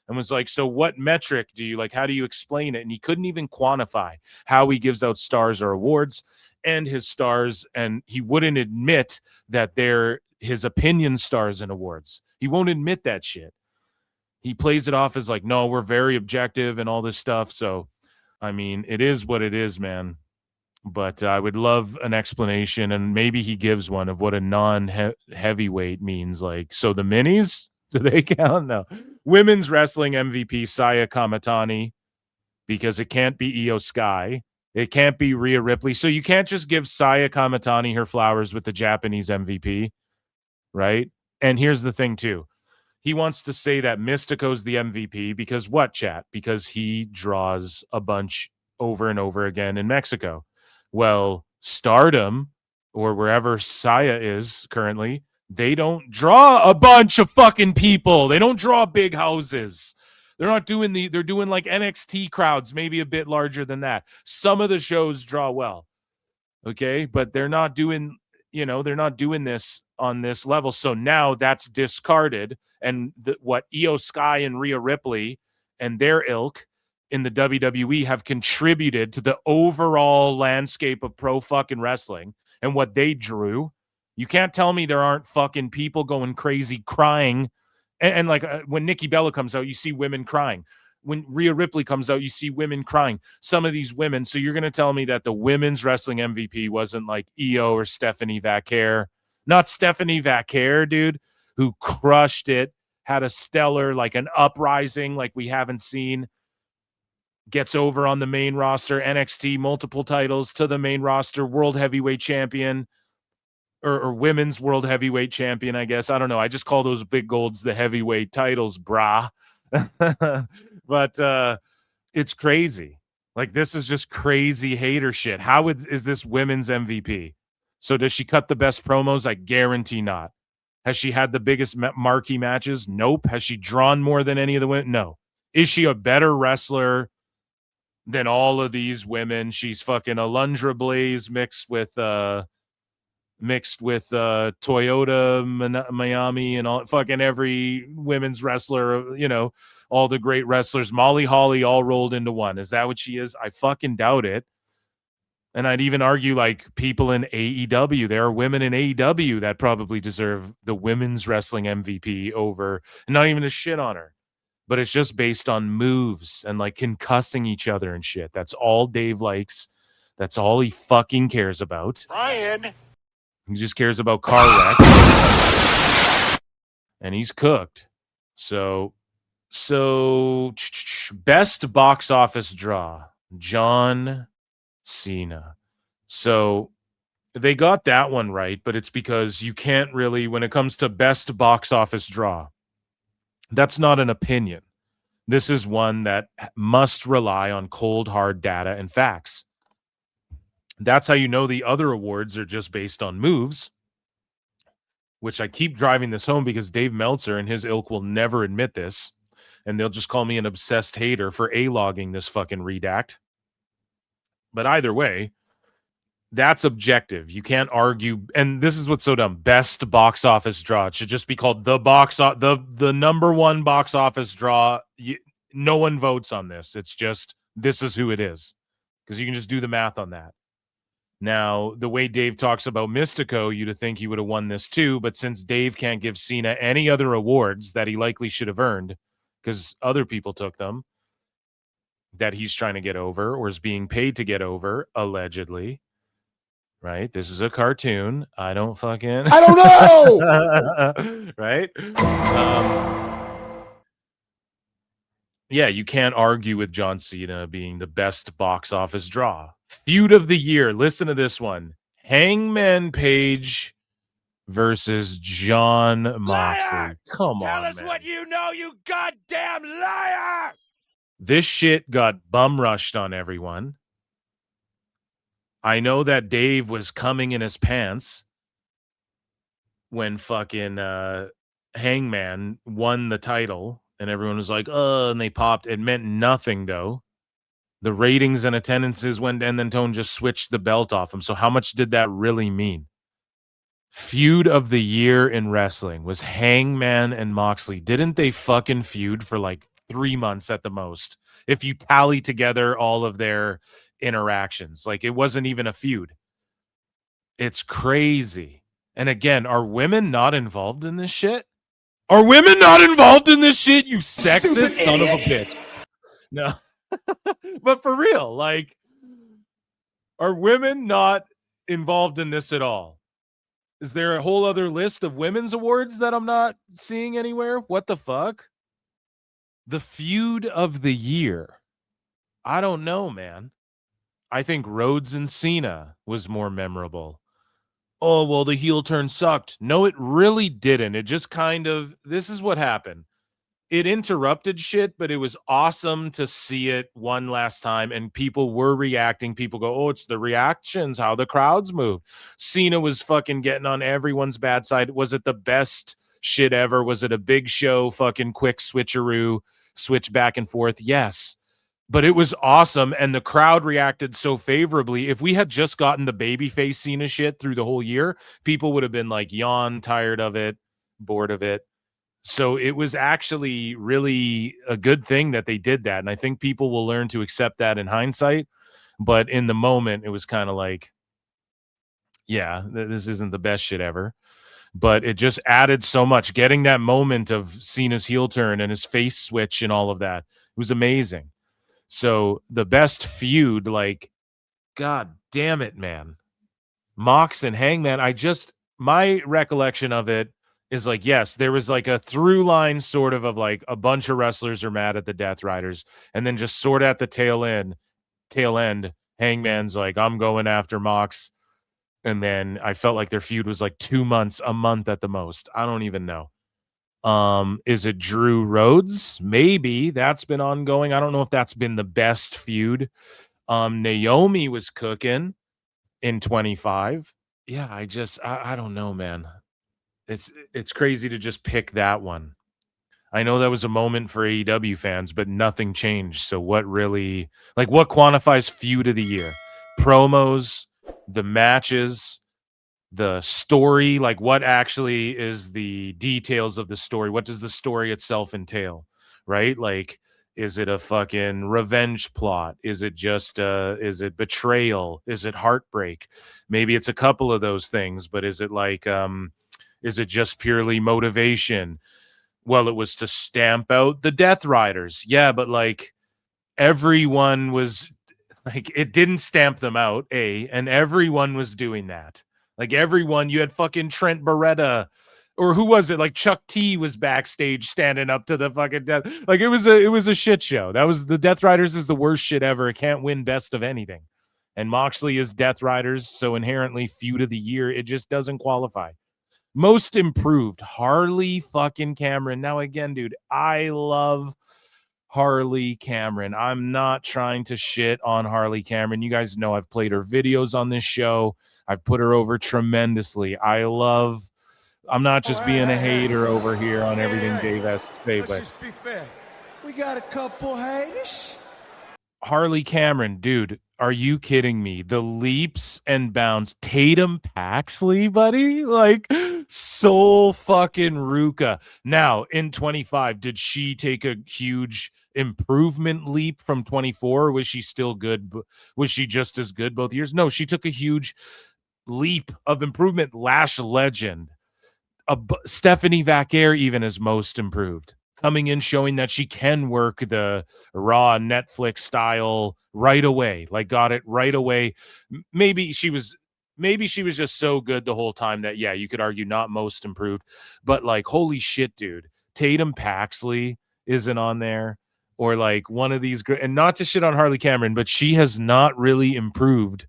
and was like, so what metric do you like? How do you explain it? And he couldn't even quantify how he gives out stars or awards and his stars. And he wouldn't admit that they're his opinion stars and awards. He won't admit that shit. He plays it off as like, no, we're very objective and all this stuff. So, I mean, it is what it is, man. But I would love an explanation, and maybe he gives one of what a non-heavyweight means. Like, so the minis, do they count? No. Women's wrestling MVP, Saya Kamatani, because it can't be Io Sky. It can't be Rhea Ripley. So you can't just give Saya Kamatani her flowers with the Japanese MVP, right? And here's the thing, too. He wants to say that Mystico's the MVP because what, chat? Because he draws a bunch over and over again in Mexico. Well, Stardom or wherever Saya is currently, they don't draw a bunch of fucking people. They don't draw big houses. They're doing like NXT crowds, maybe a bit larger than that. Some of the shows draw well. Okay, but they're not doing this on this level. So now that's discarded. And what Io Sky and Rhea Ripley and their ilk in the WWE have contributed to the overall landscape of pro fucking wrestling and what they drew. You can't tell me there aren't fucking people going crazy crying. And like when Nikki Bella comes out, you see women crying. When Rhea Ripley comes out, you see women crying. Some of these women. So you're going to tell me that the women's wrestling MVP wasn't like Io or Stephanie Vaquer. Not Stephanie Vaquer, dude, who crushed it, had a stellar, like an uprising like we haven't seen. gets over on the main roster, NXT, multiple titles to the main roster, world heavyweight champion, or women's world heavyweight champion, I guess. I don't know. I just call those big golds the heavyweight titles, brah. But it's crazy. Like, this is just crazy hater shit. How is this women's MVP? So does she cut the best promos? I guarantee not. Has she had the biggest marquee matches? Nope. Has she drawn more than any of the women? No. Is she a better wrestler than all of these women? She's fucking Alundra Blaze mixed with Toyota Miami and all fucking every women's wrestler, you know, all the great wrestlers, Molly Holly, all rolled into one. Is that what she is? I fucking doubt it. And I'd even argue, like, people in AEW, there are women in AEW that probably deserve the women's wrestling MVP over, and not even a shit on her, but it's just based on moves and like concussing each other and shit. That's all Dave likes. That's all he fucking cares about. Brian. He just cares about car wrecks, and he's cooked. So best box office draw, John Cena. So they got that one right, but it's because you can't really, when it comes to best box office draw, that's not an opinion. This is one that must rely on cold, hard data and facts. That's how you know the other awards are just based on moves, which I keep driving this home because Dave Meltzer and his ilk will never admit this, and they'll just call me an obsessed hater for A-logging this fucking redact. But either way, that's objective. You can't argue, and this is what's so dumb. Best box office draw. It should just be called the number one box office draw. No one votes on this. It's just, this is who it is, because you can just do the math on that. Now, the way Dave talks about Mystico, you'd think he would have won this too, but since Dave can't give Cena any other awards that he likely should have earned, because other people took them, that he's trying to get over or is being paid to get over, allegedly. Right? This is a cartoon. I don't know. Right? Yeah, you can't argue with John Cena being the best box office draw. Feud of the year. Listen to this one. Hangman Page versus John Moxley. Liar! Come Tell on, us man. what you know, you goddamn liar! This shit got bum rushed on everyone. I know that Dave was coming in his pants when fucking Hangman won the title, and everyone was like, and they popped. It meant nothing, though. The ratings and attendances went, and then Tone just switched the belt off him. So how much did that really mean? Feud of the year in wrestling was Hangman and Moxley. Didn't they fucking feud for like 3 months at the most? If you tally together all of their interactions, like, it wasn't even a feud. It's crazy. And again, are women not involved in this shit? Are women not involved in this shit, you sexist son of a bitch? No. But for real, like, are women not involved in this at all? Is there a whole other list of women's awards that I'm not seeing anywhere? What the fuck? The feud of the year. I don't know, man. I think Rhodes and Cena was more memorable. Oh, well, the heel turn sucked. No, it really didn't. It just kind of, this is what happened. It interrupted shit, but it was awesome to see it one last time, and people were reacting. People go, oh, it's the reactions, how the crowds move. Cena was fucking getting on everyone's bad side. Was it the best shit ever? Was it a big show, fucking quick switcheroo, switch back and forth? Yes. But it was awesome, and the crowd reacted so favorably. If we had just gotten the babyface Cena shit through the whole year, people would have been like, yawn, tired of it, bored of it. So it was actually really a good thing that they did that, and I think people will learn to accept that in hindsight. But in the moment, it was kind of like, yeah, this isn't the best shit ever. But it just added so much. Getting that moment of Cena's heel turn and his face switch and all of that, it was amazing. So the best feud, like, god damn it, man. Mox and Hangman, my recollection of it is like, yes, there was like a through line sort of like a bunch of wrestlers are mad at the Death Riders, and then just sort of at the tail end, Hangman's like, I'm going after Mox. And then I felt like their feud was like 2 months, a month at the most. I don't even know. Is it Drew Rhodes? Maybe that's been ongoing. I don't know if that's been the best feud. Naomi was cooking in 25. Yeah, I don't know, man. It's crazy to just pick that one. I know that was a moment for AEW fans, but nothing changed. So what really, like, what quantifies feud of the year? Promos, the matches, the story, like what actually is the details of the story? What does the story itself entail? Right? Like, is it a fucking revenge plot? Is it just is it betrayal? Is it heartbreak? Maybe it's a couple of those things, but is it like is it just purely motivation? Well, it was to stamp out the Death Riders. Yeah, but like everyone was like, it didn't stamp them out, and everyone was doing that. Like everyone, you had fucking Trent Beretta, or who was it? Like Chuck T was backstage standing up to the fucking death. Like it was a shit show. That was the Death Riders is the worst shit ever. It can't win best of anything. And Moxley is Death Riders, so inherently feud of the year. It just doesn't qualify. Most improved, Harley fucking Cameron. Now again, dude, I love Harley Cameron. I'm not trying to shit on Harley Cameron. You guys know I've played her videos on this show. I've put her over tremendously. I'm not just being a hater over here on everything Dave has to say, but Let's just be fair. We got a couple haters. Harley Cameron, dude, are you kidding me? The leaps and bounds. Tatum Paxley, buddy? Like, soul fucking Ruka. Now, in 25, did she take a huge improvement leap from 24? Or was she still good? Was she just as good both years? No, she took a huge leap of improvement. Lash legend. Stephanie Vaquer even is most improved. Coming in, showing that she can work the Raw Netflix style right away. Like, got it right away. Maybe she was just so good the whole time that, yeah, you could argue not most improved. But, like, holy shit, dude. Tatum Paxley isn't on there. Or, like, one of these and not to shit on Harley Cameron, but she has not really improved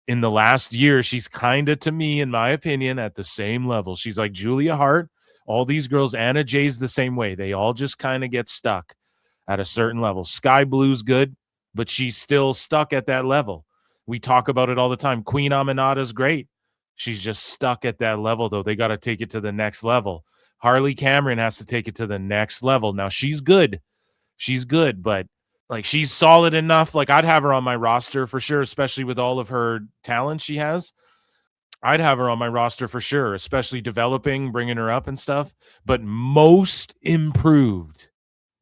in the last year. She's kind of, to me, in my opinion, at the same level. She's like Julia Hart. All these girls, Anna Jay's the same way. They all just kind of get stuck at a certain level. Sky Blue's good, but she's still stuck at that level. We talk about it all the time. Queen Aminata's great. She's just stuck at that level, though. They got to take it to the next level. Harley Cameron has to take it to the next level. Now, she's good. She's good, but like she's solid enough. Like I'd have her on my roster for sure, especially with all of her talent she has. I'd have her on my roster for sure, especially developing, bringing her up and stuff. But most improved.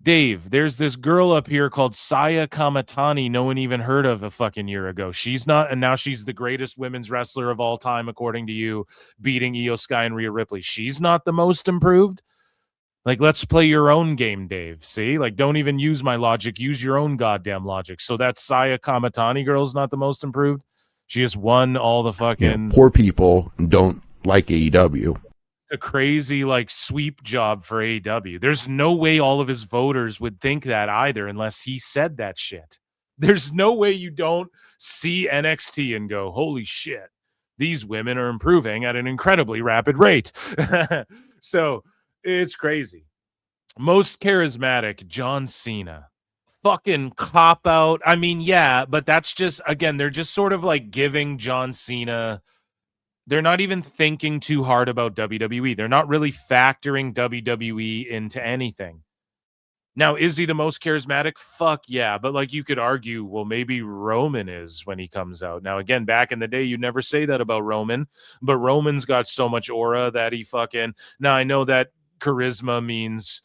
Dave, there's this girl up here called Saya Kamatani. No one even heard of a fucking year ago. She's not, and now she's the greatest women's wrestler of all time, according to you, beating Io Sky and Rhea Ripley. She's not the most improved. Like, let's play your own game, Dave. See? Like, don't even use my logic. Use your own goddamn logic. So that Saya Kamatani girl's not the most improved? She just won all the fucking... Yeah, poor people don't like AEW. A crazy, like, sweep job for AEW. There's no way all of his voters would think that either unless he said that shit. There's no way you don't see NXT and go, holy shit, these women are improving at an incredibly rapid rate. So... it's crazy. Most charismatic, John Cena. Fucking cop out. I mean, yeah, but that's just, again, they're just sort of like giving John Cena. They're not even thinking too hard about WWE. They're not really factoring WWE into anything. Now, is he the most charismatic? Fuck yeah. But like you could argue, well, maybe Roman is when he comes out. Now, again, back in the day, you'd never say that about Roman, but Roman's got so much aura that he fucking, now I know that charisma means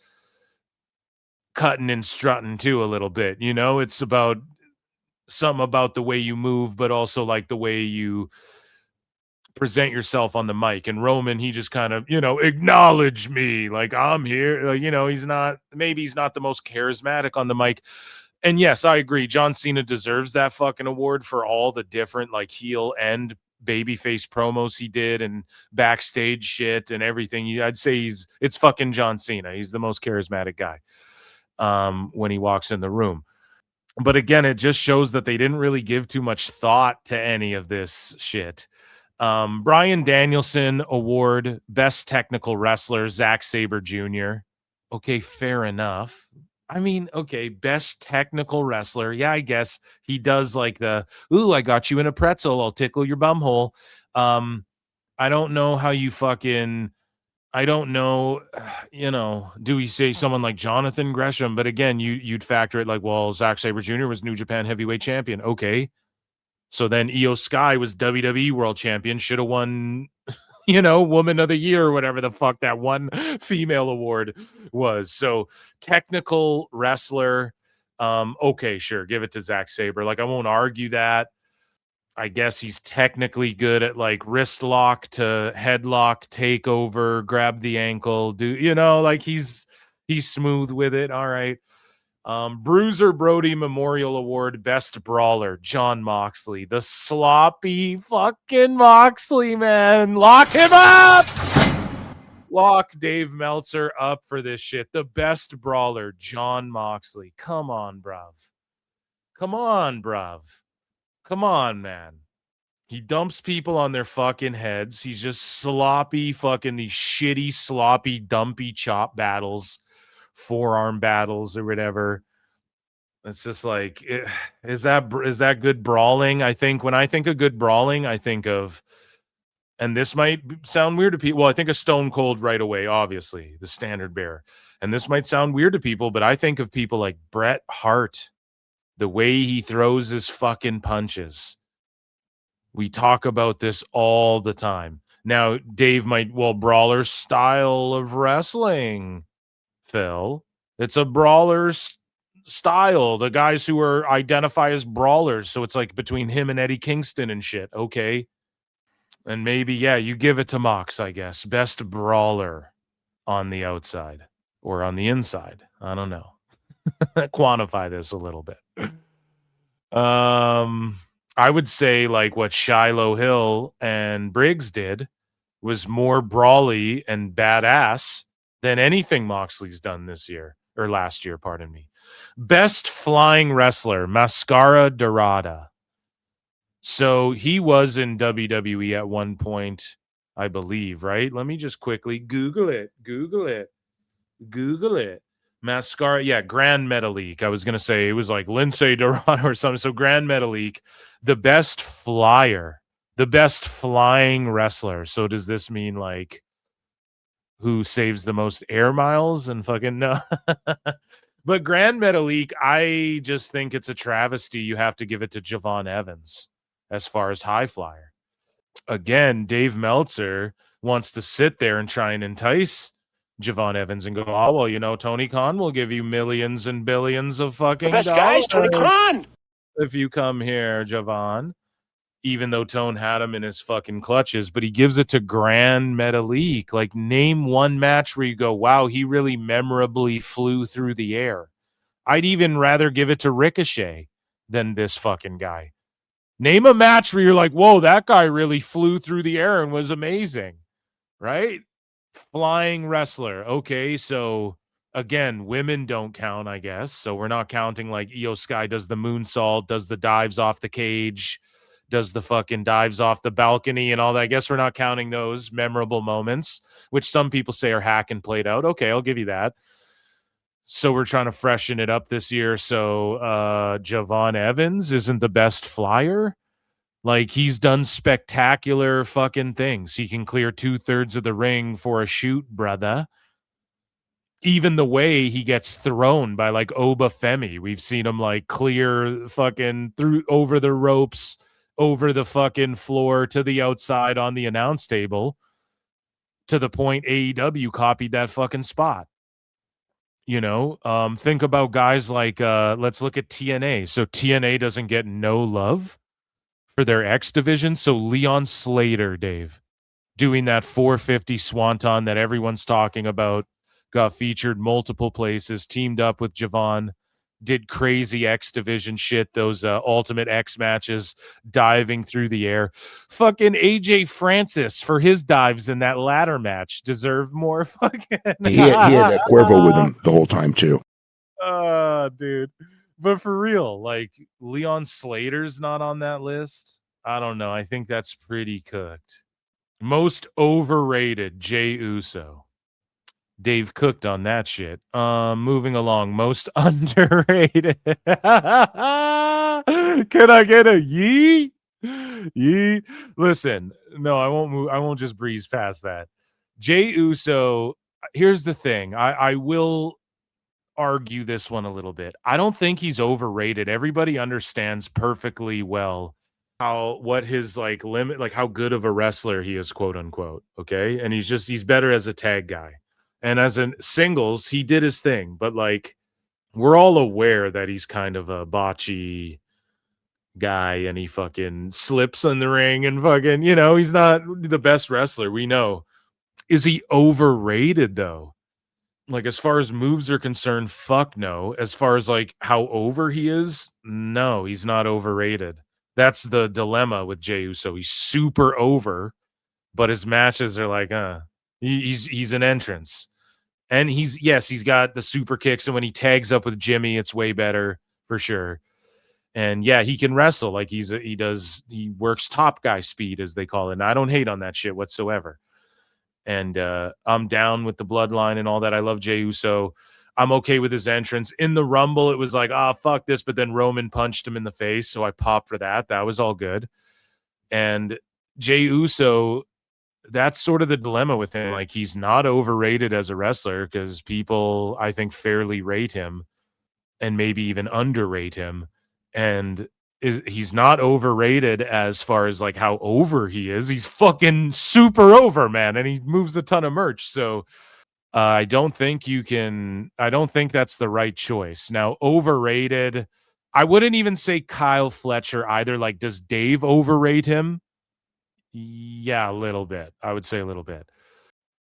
cutting and strutting too a little bit, you know, it's about something about the way you move, but also like the way you present yourself on the mic. And Roman, he just kind of, you know, acknowledge me, like I'm here, you know, he's not the most charismatic on the mic. And yes, I agree, John Cena deserves that fucking award for all the different like heel and babyface promos he did and backstage shit and everything. I'd say it's fucking John Cena. He's the most charismatic guy when he walks in the room. But again, it just shows that they didn't really give too much thought to any of this shit. Bryan Danielson Award, Best Technical Wrestler, Zack Sabre Jr. Okay, fair enough. I mean, okay, Best Technical Wrestler. Yeah, I guess he does like the, ooh, I got you in a pretzel, I'll tickle your bumhole. I don't know how you fucking, I don't know, do we say someone like Jonathan Gresham? But again, you'd factor it like, well, Zack Sabre Jr. was New Japan Heavyweight Champion. Okay. So then Io Sky was WWE World Champion, should have won, Woman of the Year or whatever the fuck that one female award was. So technical wrestler, okay, sure, give it to Zack Sabre. Like, I won't argue that. I guess he's technically good at like wrist lock to headlock, takeover, grab the ankle, he's smooth with it. All right. Bruiser Brody Memorial Award, Best Brawler, Jon Moxley. The sloppy fucking Moxley, man. Lock him up! Lock Dave Meltzer up for this shit. The best brawler, Jon Moxley. Come on, bruv. Come on, bruv. Come on, man. He dumps people on their fucking heads. He's just sloppy fucking these shitty, sloppy, dumpy chop battles, forearm battles or whatever. It's just like, is that good brawling? I think when I think of good brawling, I think of, and this might sound weird to people. Well, I think of Stone Cold right away, obviously, the standard bearer. And this might sound weird to people, but I think of people like Bret Hart, the way he throws his fucking punches. We talk about this all the time. Now, Dave brawler style of wrestling, Phil. It's a brawler's style. The guys who identify as brawlers. So it's like between him and Eddie Kingston and shit. Okay. And maybe, yeah, you give it to Mox, I guess. Best brawler on the outside or on the inside. I don't know. Quantify this a little bit. I would say like what Shiloh Hill and Briggs did was more brawly and badass than anything Moxley's done this year or last year, pardon me. Best flying wrestler, Mascara Dorada. So he was in WWE at one point, I believe, right? Let me just quickly Google it. Mascara, yeah, Grand Metalik. I was going to say it was like Lindsay Dorado or something. So Grand Metalik, the best flyer, the best flying wrestler. So does this mean like who saves the most air miles and fucking no? But Grand Metalik, I just think it's a travesty. You have to give it to Javon Evans as far as high flyer. Again, Dave Meltzer wants to sit there and try and entice Javon Evans and go, oh, well, Tony Khan will give you millions and billions of fucking The best dollars. guy's Tony Khan. If you come here, Javon, even though Tone had him in his fucking clutches, but he gives it to Grand Metalik. Like, name one match where you go, wow, he really memorably flew through the air. I'd even rather give it to Ricochet than this fucking guy. Name a match where you're like, whoa, that guy really flew through the air and was amazing, right? Flying wrestler. Okay, so again, women don't count, I guess. So we're not counting like Io Sky does the moonsault, does the dives off the cage, does the fucking dives off the balcony and all that. I guess we're not counting those memorable moments, which some people say are hack and played out. Okay, I'll give you that. So we're trying to freshen it up this year. So Javon Evans isn't the best flyer. Like, he's done spectacular fucking things. He can clear 2/3 of the ring for a shoot, brother. Even the way he gets thrown by like Oba Femi. We've seen him like clear fucking through over the ropes, over the fucking floor to the outside on the announce table, to the point AEW copied that fucking spot. Think about guys like let's look at TNA. So TNA doesn't get no love for their X division. So Leon Slater, Dave, doing that 450 swanton that everyone's talking about, got featured multiple places, teamed up with Javon, did crazy X Division shit, those Ultimate X matches, diving through the air. Fucking AJ Francis for his dives in that ladder match deserved more fucking. He had that Cuervo with him the whole time too. Dude. But for real, like Leon Slater's not on that list. I don't know. I think that's pretty cooked. Most overrated, Jey Uso. Dave cooked on that shit. Moving along, most underrated. Can I get a yee? Yee. Listen, no, I won't move. I won't just breeze past that. Jey Uso. Here's the thing. I will argue this one a little bit. I don't think he's overrated. Everybody understands perfectly well what his like limit, like how good of a wrestler he is, quote unquote. Okay. And he's better as a tag guy. And as in singles, he did his thing, but like we're all aware that he's kind of a botchy guy and he fucking slips in the ring and fucking, he's not the best wrestler. We know. Is he overrated though? Like as far as moves are concerned, fuck no. As far as like how over he is, no, he's not overrated. That's the dilemma with Jey Uso. He's super over, but his matches are like, he's an entrance. And he's got the super kicks, and when he tags up with Jimmy, it's way better for sure. And yeah, he can wrestle. Like he works top guy speed, as they call it. And I don't hate on that shit whatsoever. And I'm down with the bloodline and all that. I love Jey Uso. I'm okay with his entrance. In the Rumble, it was like, fuck this. But then Roman punched him in the face, so I popped for that. That was all good. And Jey Uso, that's sort of the dilemma with him. Like, he's not overrated as a wrestler because people, I think, fairly rate him and maybe even underrate him. And he's not overrated as far as like how over he is. He's fucking super over, man, and he moves a ton of merch. So I don't think that's the right choice. Now, overrated, I wouldn't even say Kyle Fletcher either. Like, does Dave overrate him? Yeah, a little bit. I would say a little bit.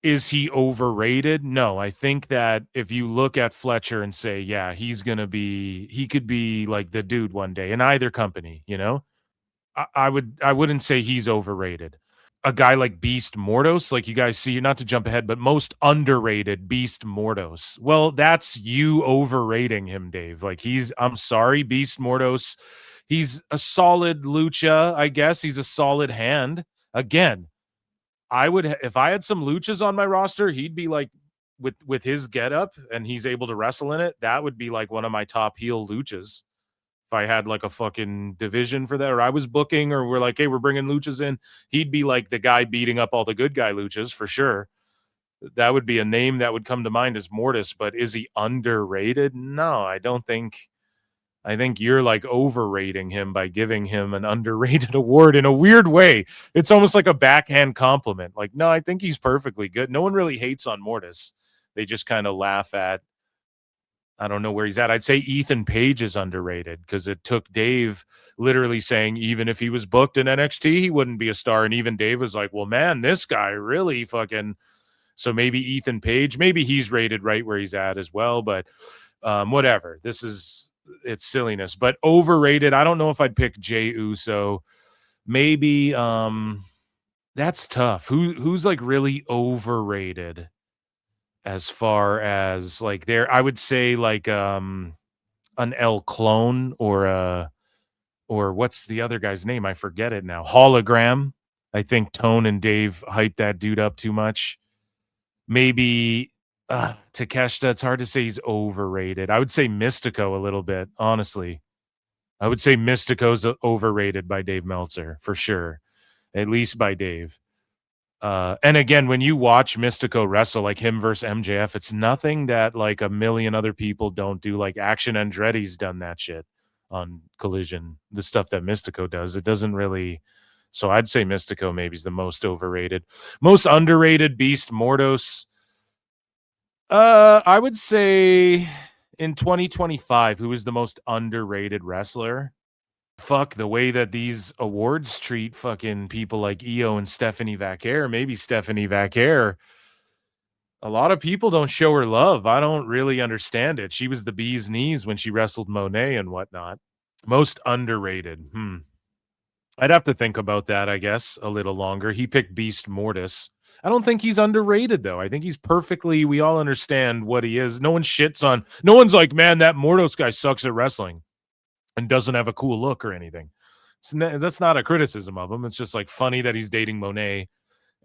Is he overrated? No, I think that if you look at Fletcher and say, yeah, he could be like the dude one day in either company, I wouldn't say he's overrated. A guy like Beast Mordos, like you guys see, not to jump ahead, but most underrated Beast Mordos. Well, that's you overrating him, Dave. Like I'm sorry, Beast Mordos. He's a solid lucha, I guess. He's a solid hand. Again, if I had some luchas on my roster, he'd be like with his getup and he's able to wrestle in it. That would be like one of my top heel luchas. If I had like a fucking division for that, or I was booking, or we're like, hey, we're bringing luchas in, he'd be like the guy beating up all the good guy luchas for sure. That would be a name that would come to mind as Mortis. But is he underrated? No, I don't think. I think you're like overrating him by giving him an underrated award in a weird way. It's almost like a backhand compliment. Like, no, I think he's perfectly good. No one really hates on Mortis. They just kind of laugh at, I don't know where he's at. I'd say Ethan Page is underrated because it took Dave literally saying even if he was booked in NXT, he wouldn't be a star. And even Dave was like, well, man, this guy really fucking. So maybe Ethan Page, maybe he's rated right where he's at as well. But whatever. It's silliness. But overrated, I don't know if I'd pick Jey Uso. Maybe that's tough. Who's like really overrated as far as like I would say like an El Clone or what's the other guy's name? I forget it now. Hologram. I think Tone and Dave hyped that dude up too much. Maybe Takeshita, it's hard to say he's overrated. I would say Mystico a little bit, honestly. I would say Mystico's overrated by Dave Meltzer, for sure. At least by Dave. And again, when you watch Mystico wrestle, like him versus MJF, it's nothing that like a million other people don't do. Like Action Andretti's done that shit on Collision. The stuff that Mystico does, it doesn't really... So I'd say Mystico maybe is the most overrated. Most underrated, Beast Mordos. I would say in 2025, who is the most underrated wrestler? Fuck, the way that these awards treat fucking people like Io and Stephanie Vaquer, maybe Stephanie Vaquer. A lot of people don't show her love. I don't really understand it. She was the bee's knees when she wrestled Monet and whatnot. Most underrated. I'd have to think about that, I guess, a little longer. He picked Beast Mortis. I don't think he's underrated, though. I think he's perfectly, we all understand what he is. No one shits on, no one's like, man, that Mortis guy sucks at wrestling and doesn't have a cool look or anything. That's not a criticism of him. It's just like funny that he's dating Monet.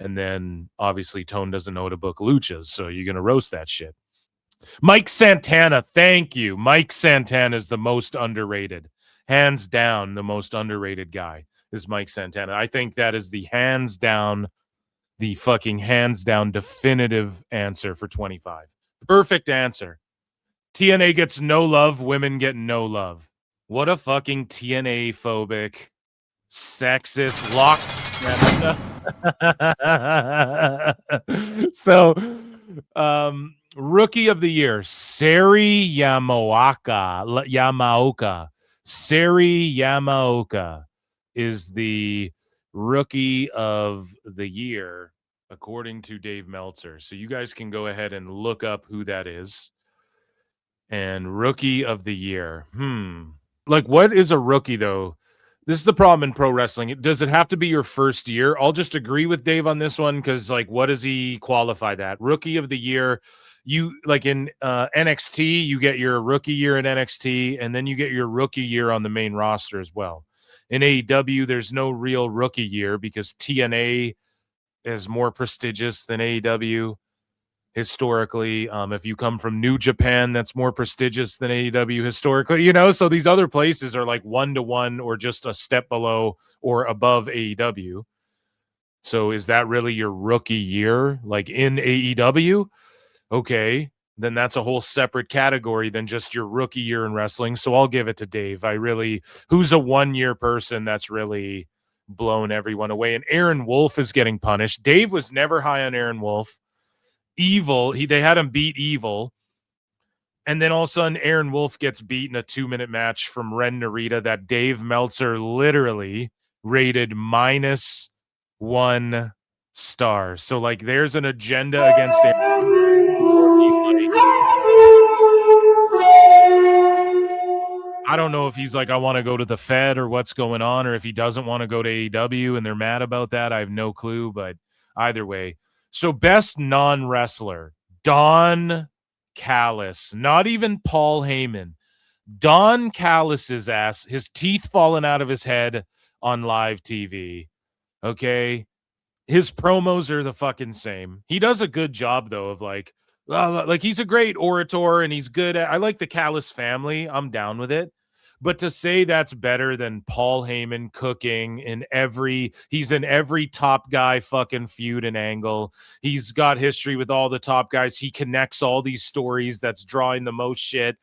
And then obviously Tone doesn't know how to book luchas. So you're going to roast that shit. Mike Santana. Thank you. Mike Santana is the most underrated. Hands down, the most underrated guy is Mike Santana. I think that is the fucking hands down definitive answer for 25. Perfect answer. TNA gets no love. Women get no love. What a fucking TNA phobic, sexist lock. So, rookie of the year, Sari Yamaoka. Sari Yamaoka is the rookie of the year, according to Dave Meltzer. So you guys can go ahead and look up who that is. And rookie of the year. Like, what is a rookie, though? This is the problem in pro wrestling. Does it have to be your first year? I'll just agree with Dave on this one because, like, what does he qualify that? Rookie of the year. You, like in NXT, you get your rookie year in NXT, and then you get your rookie year on the main roster as well. In AEW, there's no real rookie year because TNA is more prestigious than AEW historically. If you come from New Japan, that's more prestigious than AEW historically, you know? So these other places are like 1-to-1 or just a step below or above AEW. So is that really your rookie year? Like in AEW? Okay, then that's a whole separate category than just your rookie year in wrestling. So I'll give it to Dave. Who's a 1-year person that's really blown everyone away? And Aaron Wolf is getting punished. Dave was never high on Aaron Wolf. Evil, they had him beat Evil. And then all of a sudden, Aaron Wolf gets beat in a 2-minute match from Ren Narita that Dave Meltzer literally rated -1 star. So, like, there's an agenda against Aaron. I don't know if he's like, I want to go to the Fed or what's going on, or if he doesn't want to go to AEW and they're mad about that. I have no clue, but either way. So best non-wrestler, Don Callis, not even Paul Heyman. Don Callis's ass, his teeth falling out of his head on live TV. Okay. His promos are the fucking same. He does a good job though of like he's a great orator and he's good at, I like the Callis family. I'm down with it. But to say that's better than Paul Heyman cooking he's in every top guy fucking feud and angle. He's got history with all the top guys. He connects all these stories that's drawing the most shit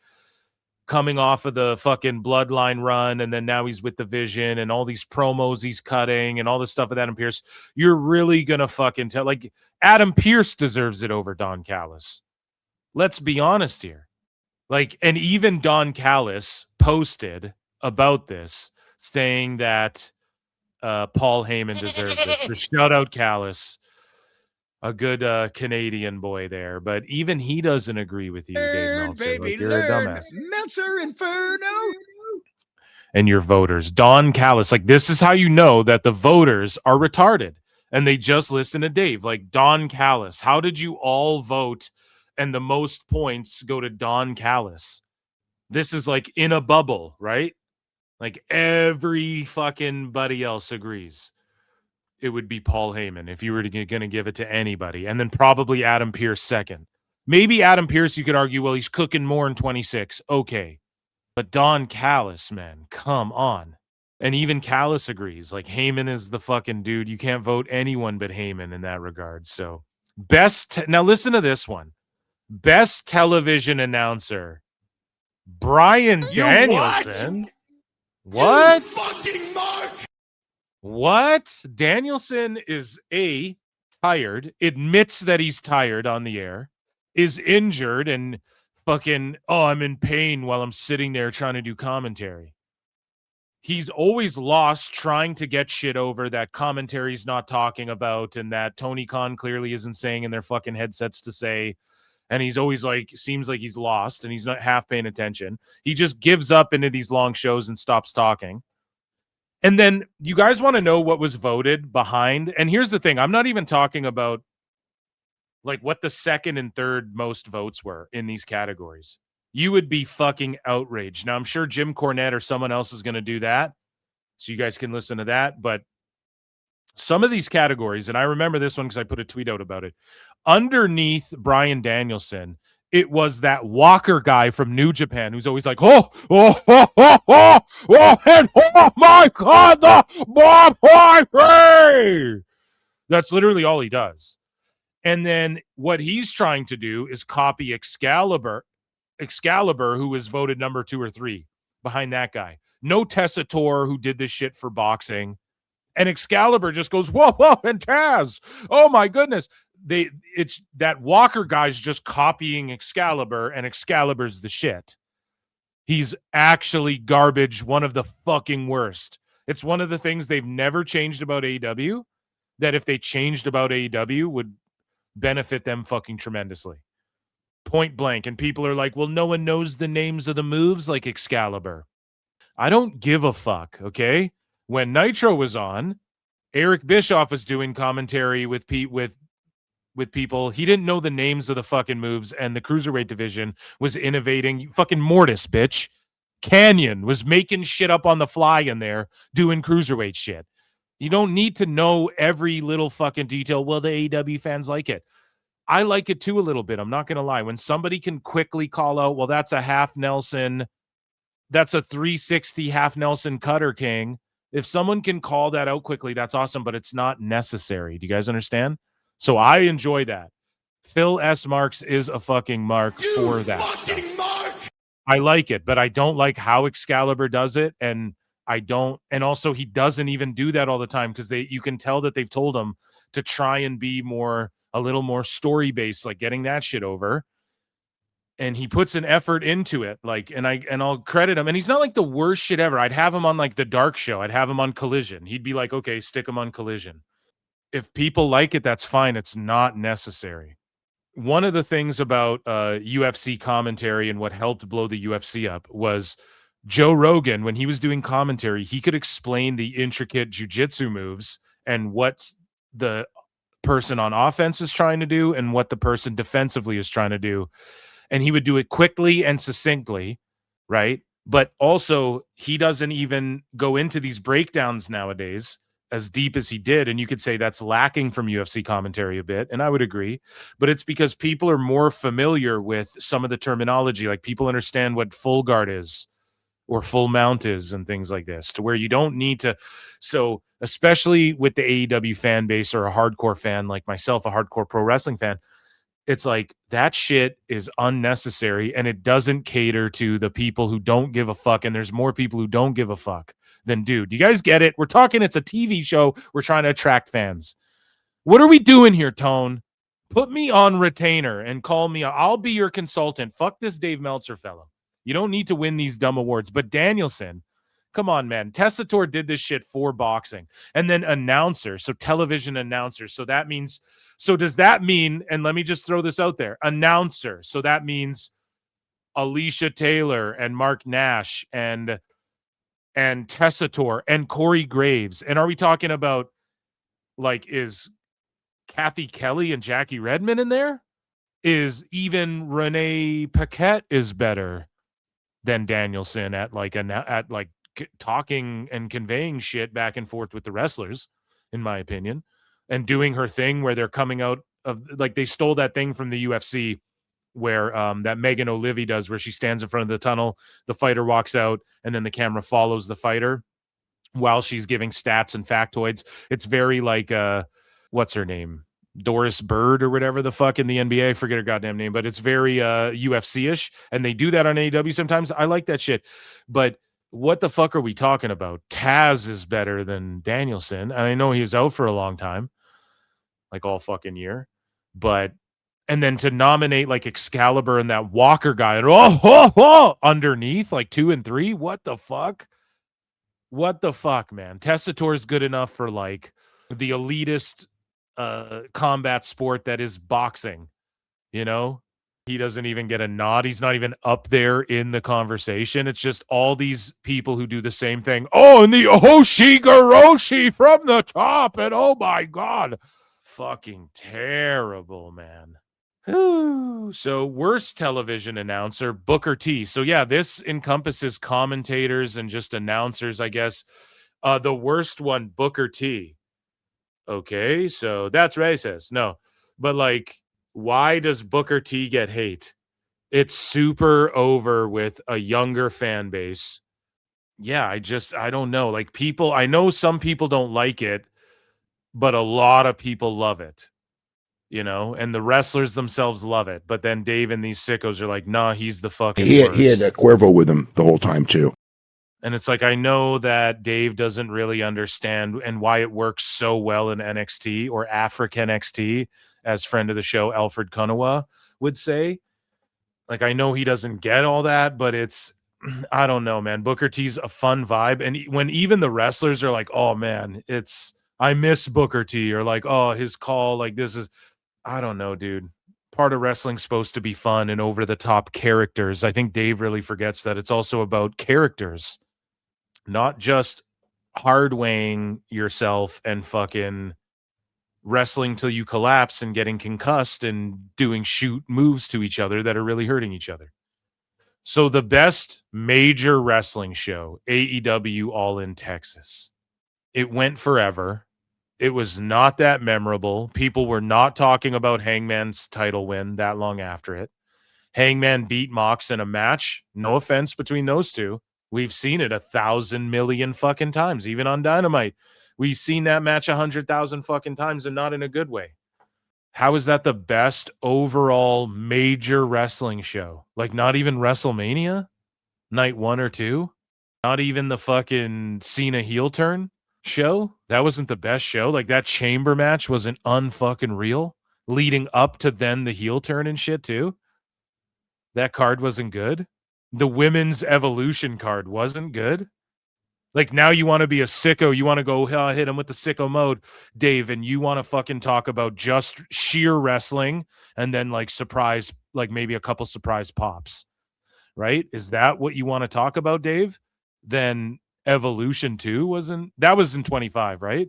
coming off of the fucking Bloodline run. And then now he's with the Vision and all these promos he's cutting and all this stuff with Adam Pearce. You're really going to fucking tell, like, Adam Pearce deserves it over Don Callis. Let's be honest here. Like, and even Don Callis posted about this saying that Paul Heyman deserves it. So shout out Callis, a good Canadian boy there. But even he doesn't agree with you, Dave Meltzer. Like, you're a dumbass. Meltzer Inferno. And your voters. Don Callis. Like, this is how you know that the voters are retarded. And they just listen to Dave. Like, Don Callis. How did you all vote and the most points go to Don Callis? This is like in a bubble, right? Like every fucking buddy else agrees. It would be Paul Heyman if you were going to give it to anybody. And then probably Adam Pearce second. Maybe Adam Pearce, you could argue, well, he's cooking more in 26. Okay. But Don Callis, man, come on. And even Callis agrees. Like, Heyman is the fucking dude. You can't vote anyone but Heyman in that regard. So now listen to this one. Best television announcer, Bryan Danielson. What? You fucking mark. What? Danielson is tired, admits that he's tired on the air, is injured, and fucking, I'm in pain while I'm sitting there trying to do commentary. he's always lost trying to get shit over that commentary's not talking about and that Tony Khan clearly isn't saying in their fucking headsets to say. And he's always like, seems like he's lost and he's not half paying attention. He just gives up into these long shows and stops talking. And then you guys want to know what was voted behind? And here's the thing. I'm not even talking about like what the second and third most votes were in these categories. You would be fucking outraged. Now, I'm sure Jim Cornette or someone else is going to do that, so you guys can listen to that. But some of these categories, and I remember this one because I put a tweet out about it, underneath Bryan Danielson, it was that Walker guy from New Japan who's always like, and oh my God, the Bob Hartley. That's literally all he does. And then what he's trying to do is copy Excalibur, who was voted number 2 or 3 behind that guy. No Tessitore, who did this shit for boxing. And Excalibur just goes, whoa, and Taz. Oh my goodness. It's that Walker guy's just copying Excalibur, and Excalibur's the shit. He's actually garbage, one of the fucking worst. It's one of the things they've never changed about AEW, that if they changed about AEW would benefit them fucking tremendously. Point blank. And people are like, well, no one knows the names of the moves like Excalibur. I don't give a fuck, okay? When Nitro was on, Eric Bischoff was doing commentary with people. He didn't know the names of the fucking moves, and the Cruiserweight division was innovating. Fucking Mortis, bitch. Canyon was making shit up on the fly in there, doing Cruiserweight shit. You don't need to know every little fucking detail. Well, the AEW fans like it. I like it too a little bit. I'm not going to lie. When somebody can quickly call out, well, that's a half Nelson, that's a 360 half Nelson Cutter King. If someone can call that out quickly, that's awesome, but it's not necessary. Do you guys understand? So I enjoy that. Phil S. Marks is a fucking mark for that. Fucking mark! I like it, but I don't like how Excalibur does it, and also he doesn't even do that all the time because you can tell that they've told him to try and be a little more story based, like getting that shit over. And he puts an effort into it, like, and I'll credit him. And he's not like the worst shit ever. I'd have him on like the Dark Show. I'd have him on Collision. He'd be like, okay, stick him on Collision. If people like it, that's fine. It's not necessary. One of the things about UFC commentary and what helped blow the UFC up was Joe Rogan, when he was doing commentary, he could explain the intricate jiu-jitsu moves and what the person on offense is trying to do and what the person defensively is trying to do. And he would do it quickly and succinctly, right? But also, he doesn't even go into these breakdowns nowadays as deep as he did. And you could say that's lacking from UFC commentary a bit. And I would agree. But it's because people are more familiar with some of the terminology. Like people understand what full guard is or full mount is and things like this, to where you don't need to. So especially with the AEW fan base or a hardcore fan like myself, a hardcore pro wrestling fan, it's like that shit is unnecessary and it doesn't cater to the people who don't give a fuck. And there's more people who don't give a fuck than do. Do you guys get it? We're talking, it's a TV show. We're trying to attract fans. What are we doing here, Tone? Put me on retainer and call me. I'll be your consultant. Fuck this Dave Meltzer fellow. You don't need to win these dumb awards. But Danielson, come on, man. Tessitore did this shit for boxing. And then announcer, so television announcer. So that means, so does that mean, and let me just throw this out there, announcer. So that means Alicia Taylor and Mark Nash and Tessitore and Corey Graves. And are we talking about, like, is Kathy Kelly and Jackie Redmond in there? Is even Renee Paquette is better than Danielson at talking and conveying shit back and forth with the wrestlers, in my opinion, and doing her thing where they're coming out of, like, they stole that thing from the UFC where that Megan O'Leary does, where she stands in front of the tunnel, the fighter walks out, and then the camera follows the fighter while she's giving stats and factoids. It's very like, what's her name? Doris Bird or whatever the fuck in the NBA. I forget her goddamn name, but it's very UFC-ish, and they do that on AEW sometimes. I like that shit. But what the fuck are we talking about? Taz is better than Danielson, and I know he was out for a long time, like all fucking year. But and then to nominate like Excalibur and that Walker guy underneath like 2 and 3, what the fuck? What the fuck, man? Testator's good enough for like the elitist combat sport that is boxing, you know? He doesn't even get a nod. He's not even up there in the conversation. It's just all these people who do the same thing. Oh, and the Oshigoroshi from the top. And oh my God. Fucking terrible, man. So, worst television announcer, Booker T. So, yeah, this encompasses commentators and just announcers, I guess. The worst one, Booker T. Okay, so that's racist. No, but like, why does Booker T get hate? It's super over with a younger fan base. Yeah, I don't know. Like, people, I know some people don't like it, but a lot of people love it, you know, and the wrestlers themselves love it. But then Dave and these sickos are like, nah, he's the fucking He worst. had Cuervo with him the whole time too. And it's like, I know that Dave doesn't really understand and why it works so well in NXT or African NXT, as friend of the show, Alfred Kunawa would say. Like, I know he doesn't get all that, but it's, I don't know, man. Booker T's a fun vibe. And when even the wrestlers are like, oh man, I miss Booker T, or like, oh, his call, like this is, I don't know, dude. Part of wrestling's supposed to be fun and over the top characters. I think Dave really forgets that it's also about characters, not just hard weighing yourself and fucking wrestling till you collapse and getting concussed and doing shoot moves to each other that are really hurting each other. So the best major wrestling show, AEW All in Texas. It went forever. It was not that memorable. People were not talking about Hangman's title win that long after it. Hangman beat Mox in a match. No offense between those two. We've seen it 1,000 million fucking times, even on Dynamite. We've seen that match 100,000 fucking times, and not in a good way. How is that the best overall major wrestling show? Like, not even WrestleMania? Night 1 or 2? Not even the fucking Cena heel turn show? That wasn't the best show? Like, that chamber match wasn't unfucking real? Leading up to then the heel turn and shit, too? That card wasn't good? The women's evolution card wasn't good? Like, now you want to be a sicko. You want to go hit him with the sicko mode, Dave, and you want to fucking talk about just sheer wrestling and then like surprise, like maybe a couple surprise pops, right? Is that what you want to talk about, Dave? Then Evolution 2 was in 25, right?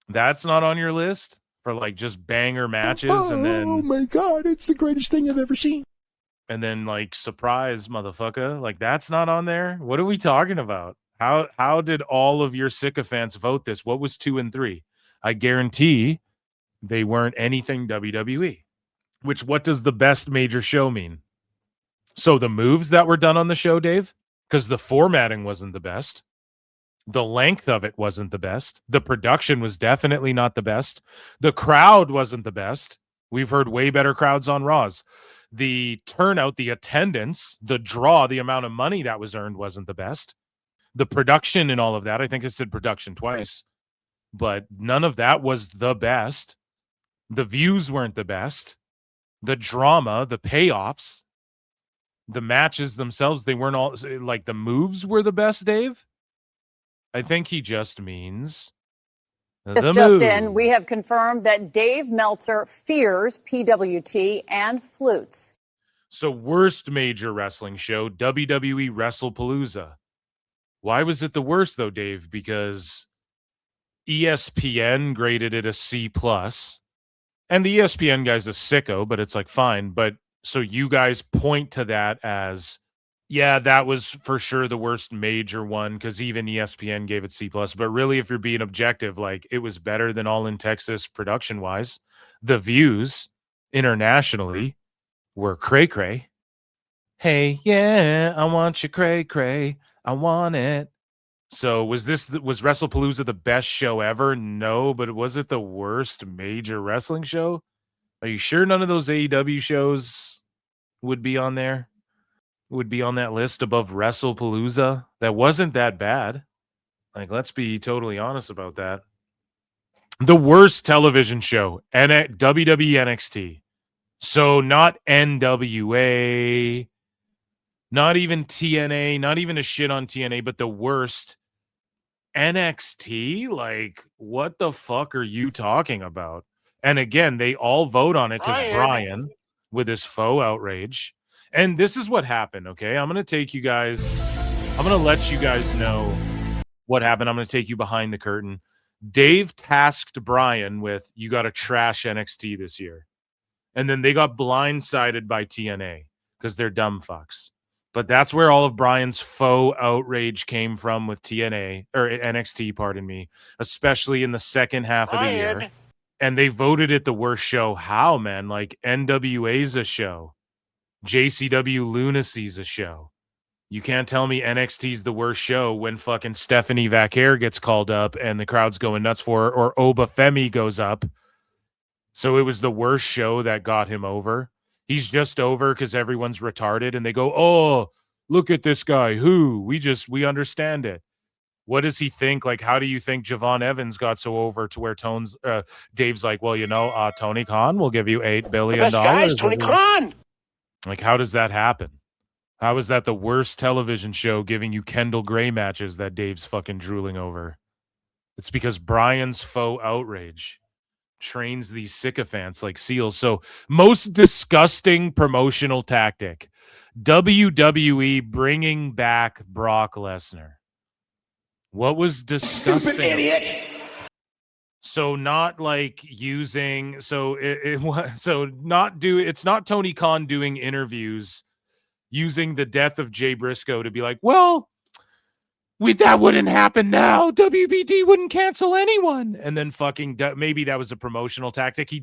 That's not on your list for like just banger matches and then, oh my God, it's the greatest thing I've ever seen. and then like surprise, motherfucker. Like, that's not on there. What are we talking about? How did all of your sycophants vote this? What was 2 and 3? I guarantee they weren't anything WWE. Which, what does the best major show mean? So the moves that were done on the show, Dave, because the formatting wasn't the best. The length of it wasn't the best. The production was definitely not the best. The crowd wasn't the best. We've heard way better crowds on Raws. The turnout, the attendance, the draw, the amount of money that was earned wasn't the best. The production and all of that, I think I said production twice, but none of that was the best. The views weren't the best. The drama, the payoffs, the matches themselves, they weren't all like the moves were the best, Dave. I think he just means This just in, we have confirmed that Dave Meltzer fears PWT and flutes. So, worst major wrestling show, WWE WrestlePalooza. Why was it the worst though, Dave? Because ESPN graded it a C+, and the ESPN guy's a sicko, but it's like fine. But so you guys point to that as, yeah, that was for sure the worst major one because even ESPN gave it C+. But really, if you're being objective, like it was better than All in Texas production wise. The views internationally were cray cray. Hey, yeah, I want you cray cray. I want it. So was WrestlePalooza the best show ever? No, but was it the worst major wrestling show? Are you sure none of those AEW shows would be on there? Would be on that list above WrestlePalooza? That wasn't that bad. Like, let's be totally honest about that. The worst television show, WWE NXT. So not NWA, not even TNA, not even a shit on TNA, but the worst NXT? Like, what the fuck are you talking about? And again, they all vote on it because Brian, with his faux outrage. And this is what happened, okay? I'm going to let you guys know what happened. I'm going to take you behind the curtain. Dave tasked Brian with, you got to trash NXT this year. And then they got blindsided by TNA because they're dumb fucks. But that's where all of Brian's faux outrage came from with TNA or NXT, pardon me, especially in the second half of the year. And they voted it the worst show. How, man? Like NWA's a show. JCW Lunacy's a show. You can't tell me NXT's the worst show when fucking Stephanie Vaquer gets called up and the crowd's going nuts for her, or Oba Femi goes up. So it was the worst show that got him over. He's just over because everyone's retarded and they go, oh, look at this guy. We understand it. What does he think? Like, how do you think Javon Evans got so over to where Dave's like, well, Tony Khan will give you $8 billion. The best guy is Tony Khan. Like, how does that happen? How is that the worst television show giving you Kendall Gray matches that Dave's fucking drooling over? It's because Brian's faux outrage trains these sycophants like seals. So, most disgusting promotional tactic, WWE bringing back Brock Lesnar. What was disgusting? Stupid idiot. So not like using it's not Tony Khan doing interviews using the death of Jay Briscoe to be like, well, that wouldn't happen now. WBD wouldn't cancel anyone. And then maybe that was a promotional tactic. He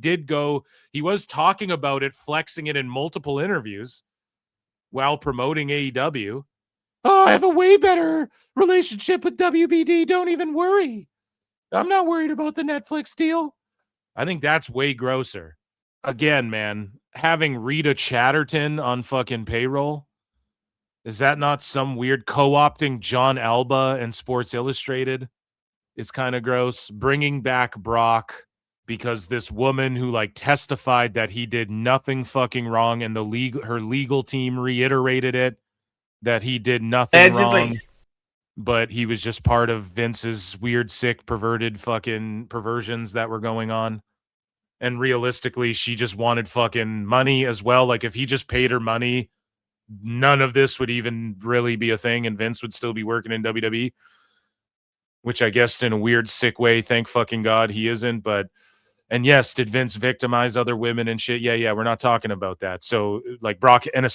was talking about it, flexing it in multiple interviews while promoting AEW. Oh, I have a way better relationship with WBD. Don't even worry. I'm not worried about the Netflix deal. I think that's way grosser. Again, man, having Rita Chatterton on fucking payroll, is that not some weird co-opting John Alba and Sports Illustrated? It's kind of gross. Bringing back Brock because this woman who testified that he did nothing fucking wrong and her legal team reiterated it, that he did nothing wrong, but he was just part of Vince's weird, sick, perverted fucking perversions that were going on. And realistically, she just wanted fucking money as well. Like, if he just paid her money, none of this would even really be a thing, and Vince would still be working in WWE, which I guess in a weird, sick way, thank fucking God he isn't. And yes, did Vince victimize other women and shit? Yeah, we're not talking about that. So, Brock, and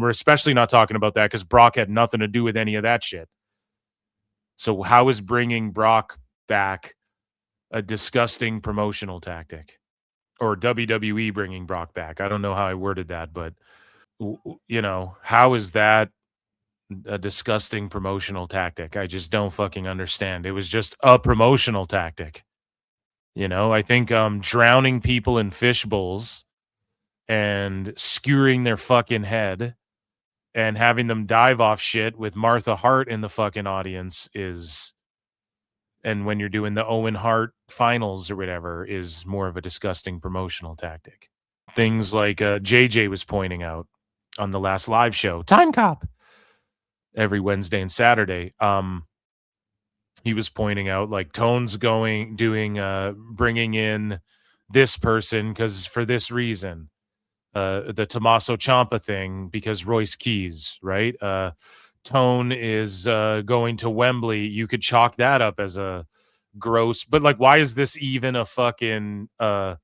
we're especially not talking about that because Brock had nothing to do with any of that shit. So how is bringing Brock back a disgusting promotional tactic? Or WWE bringing Brock back? I don't know how I worded that, but, how is that a disgusting promotional tactic? I just don't fucking understand. It was just a promotional tactic. I think drowning people in fish bowls and skewering their fucking head and having them dive off shit with Martha Hart in the fucking audience and when you're doing the Owen Hart finals or whatever, is more of a disgusting promotional tactic. Things like JJ was pointing out on the last live show, Time Cop, every Wednesday and Saturday. He was pointing out Tone's bringing in this person because for this reason, the Tommaso Ciampa thing because Royce Keys, right? Tone is going to Wembley. You could chalk that up as a gross, but why is this even a fucking? Why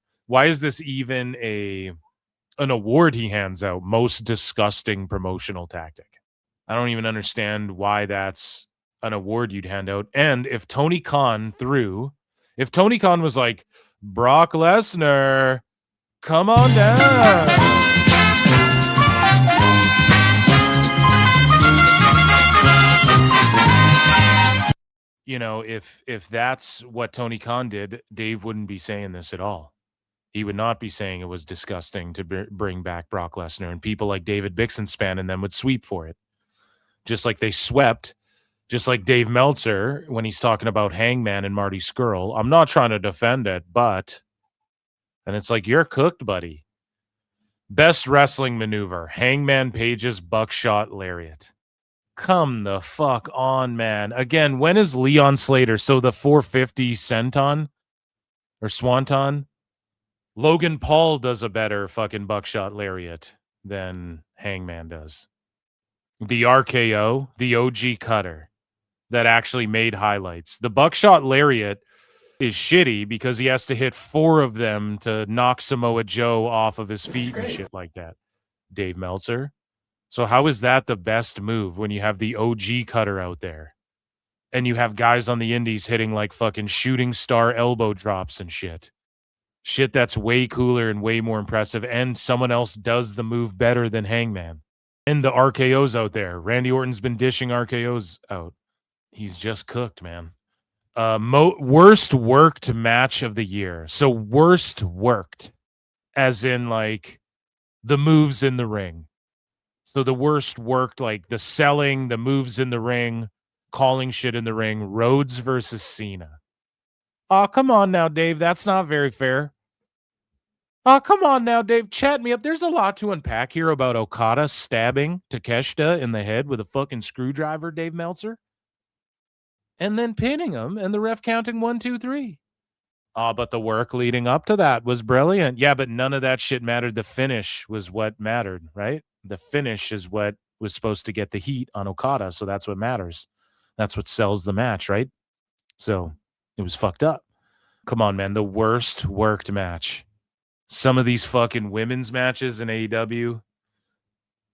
is this even an award he hands out? Most disgusting promotional tactic. I don't even understand why that's an award you'd hand out. And if Tony Khan was like, Brock Lesnar, come on down. If that's what Tony Khan did, Dave wouldn't be saying this at all. He would not be saying it was disgusting to bring back Brock Lesnar, and people like David Bixenspan and them would sweep for it. Just like they swept, just like Dave Meltzer when he's talking about Hangman and Marty Scurll. I'm not trying to defend it, but... And it's you're cooked, buddy. Best wrestling maneuver, Hangman Page's buckshot lariat. Come the fuck on, man. Again, when is Leon Slater? So the 450 senton or swanton? Logan Paul does a better fucking buckshot lariat than Hangman does. The RKO, the OG cutter that actually made highlights. The buckshot lariat is shitty because he has to hit 4 of them to knock Samoa Joe off of his feet and shit like that. Dave Meltzer. So how is that the best move when you have the OG cutter out there and you have guys on the indies hitting like fucking shooting star elbow drops and shit? Shit that's way cooler and way more impressive, and someone else does the move better than Hangman. And the RKO's out there. Randy Orton's been dishing RKO's out. He's just cooked, man. Worst worked match of the year. So worst worked, as in like the moves in the ring. So the worst worked, like the selling, the moves in the ring, calling shit in the ring. Rhodes versus Cena. Oh, come on now, Dave. That's not very fair. Oh, come on now, Dave. Chat me up. There's a lot to unpack here about Okada stabbing Takeshita in the head with a fucking screwdriver, Dave Meltzer. And then pinning him and the ref counting 1, 2, 3. Oh, but the work leading up to that was brilliant. Yeah, but none of that shit mattered. The finish was what mattered, right? The finish is what was supposed to get the heat on Okada, so that's what matters. That's what sells the match, right? So it was fucked up. Come on, man. The worst worked match. Some of these fucking women's matches in AEW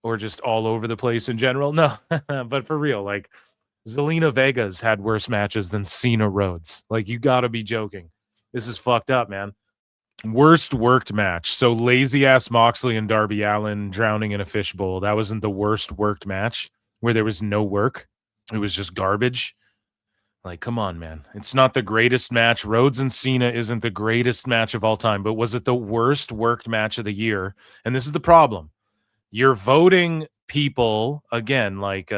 or just all over the place in general. No, but for real, like Zelina Vega's had worse matches than Cena Rhodes. Like, you got to be joking. This is fucked up, man. Worst worked match. So lazy ass Moxley and Darby Allin drowning in a fishbowl. That wasn't the worst worked match where there was no work. It was just garbage. Like, come on, man. It's not the greatest match. Rhodes and Cena isn't the greatest match of all time, but was it the worst worked match of the year? And this is the problem. You're voting people, again, like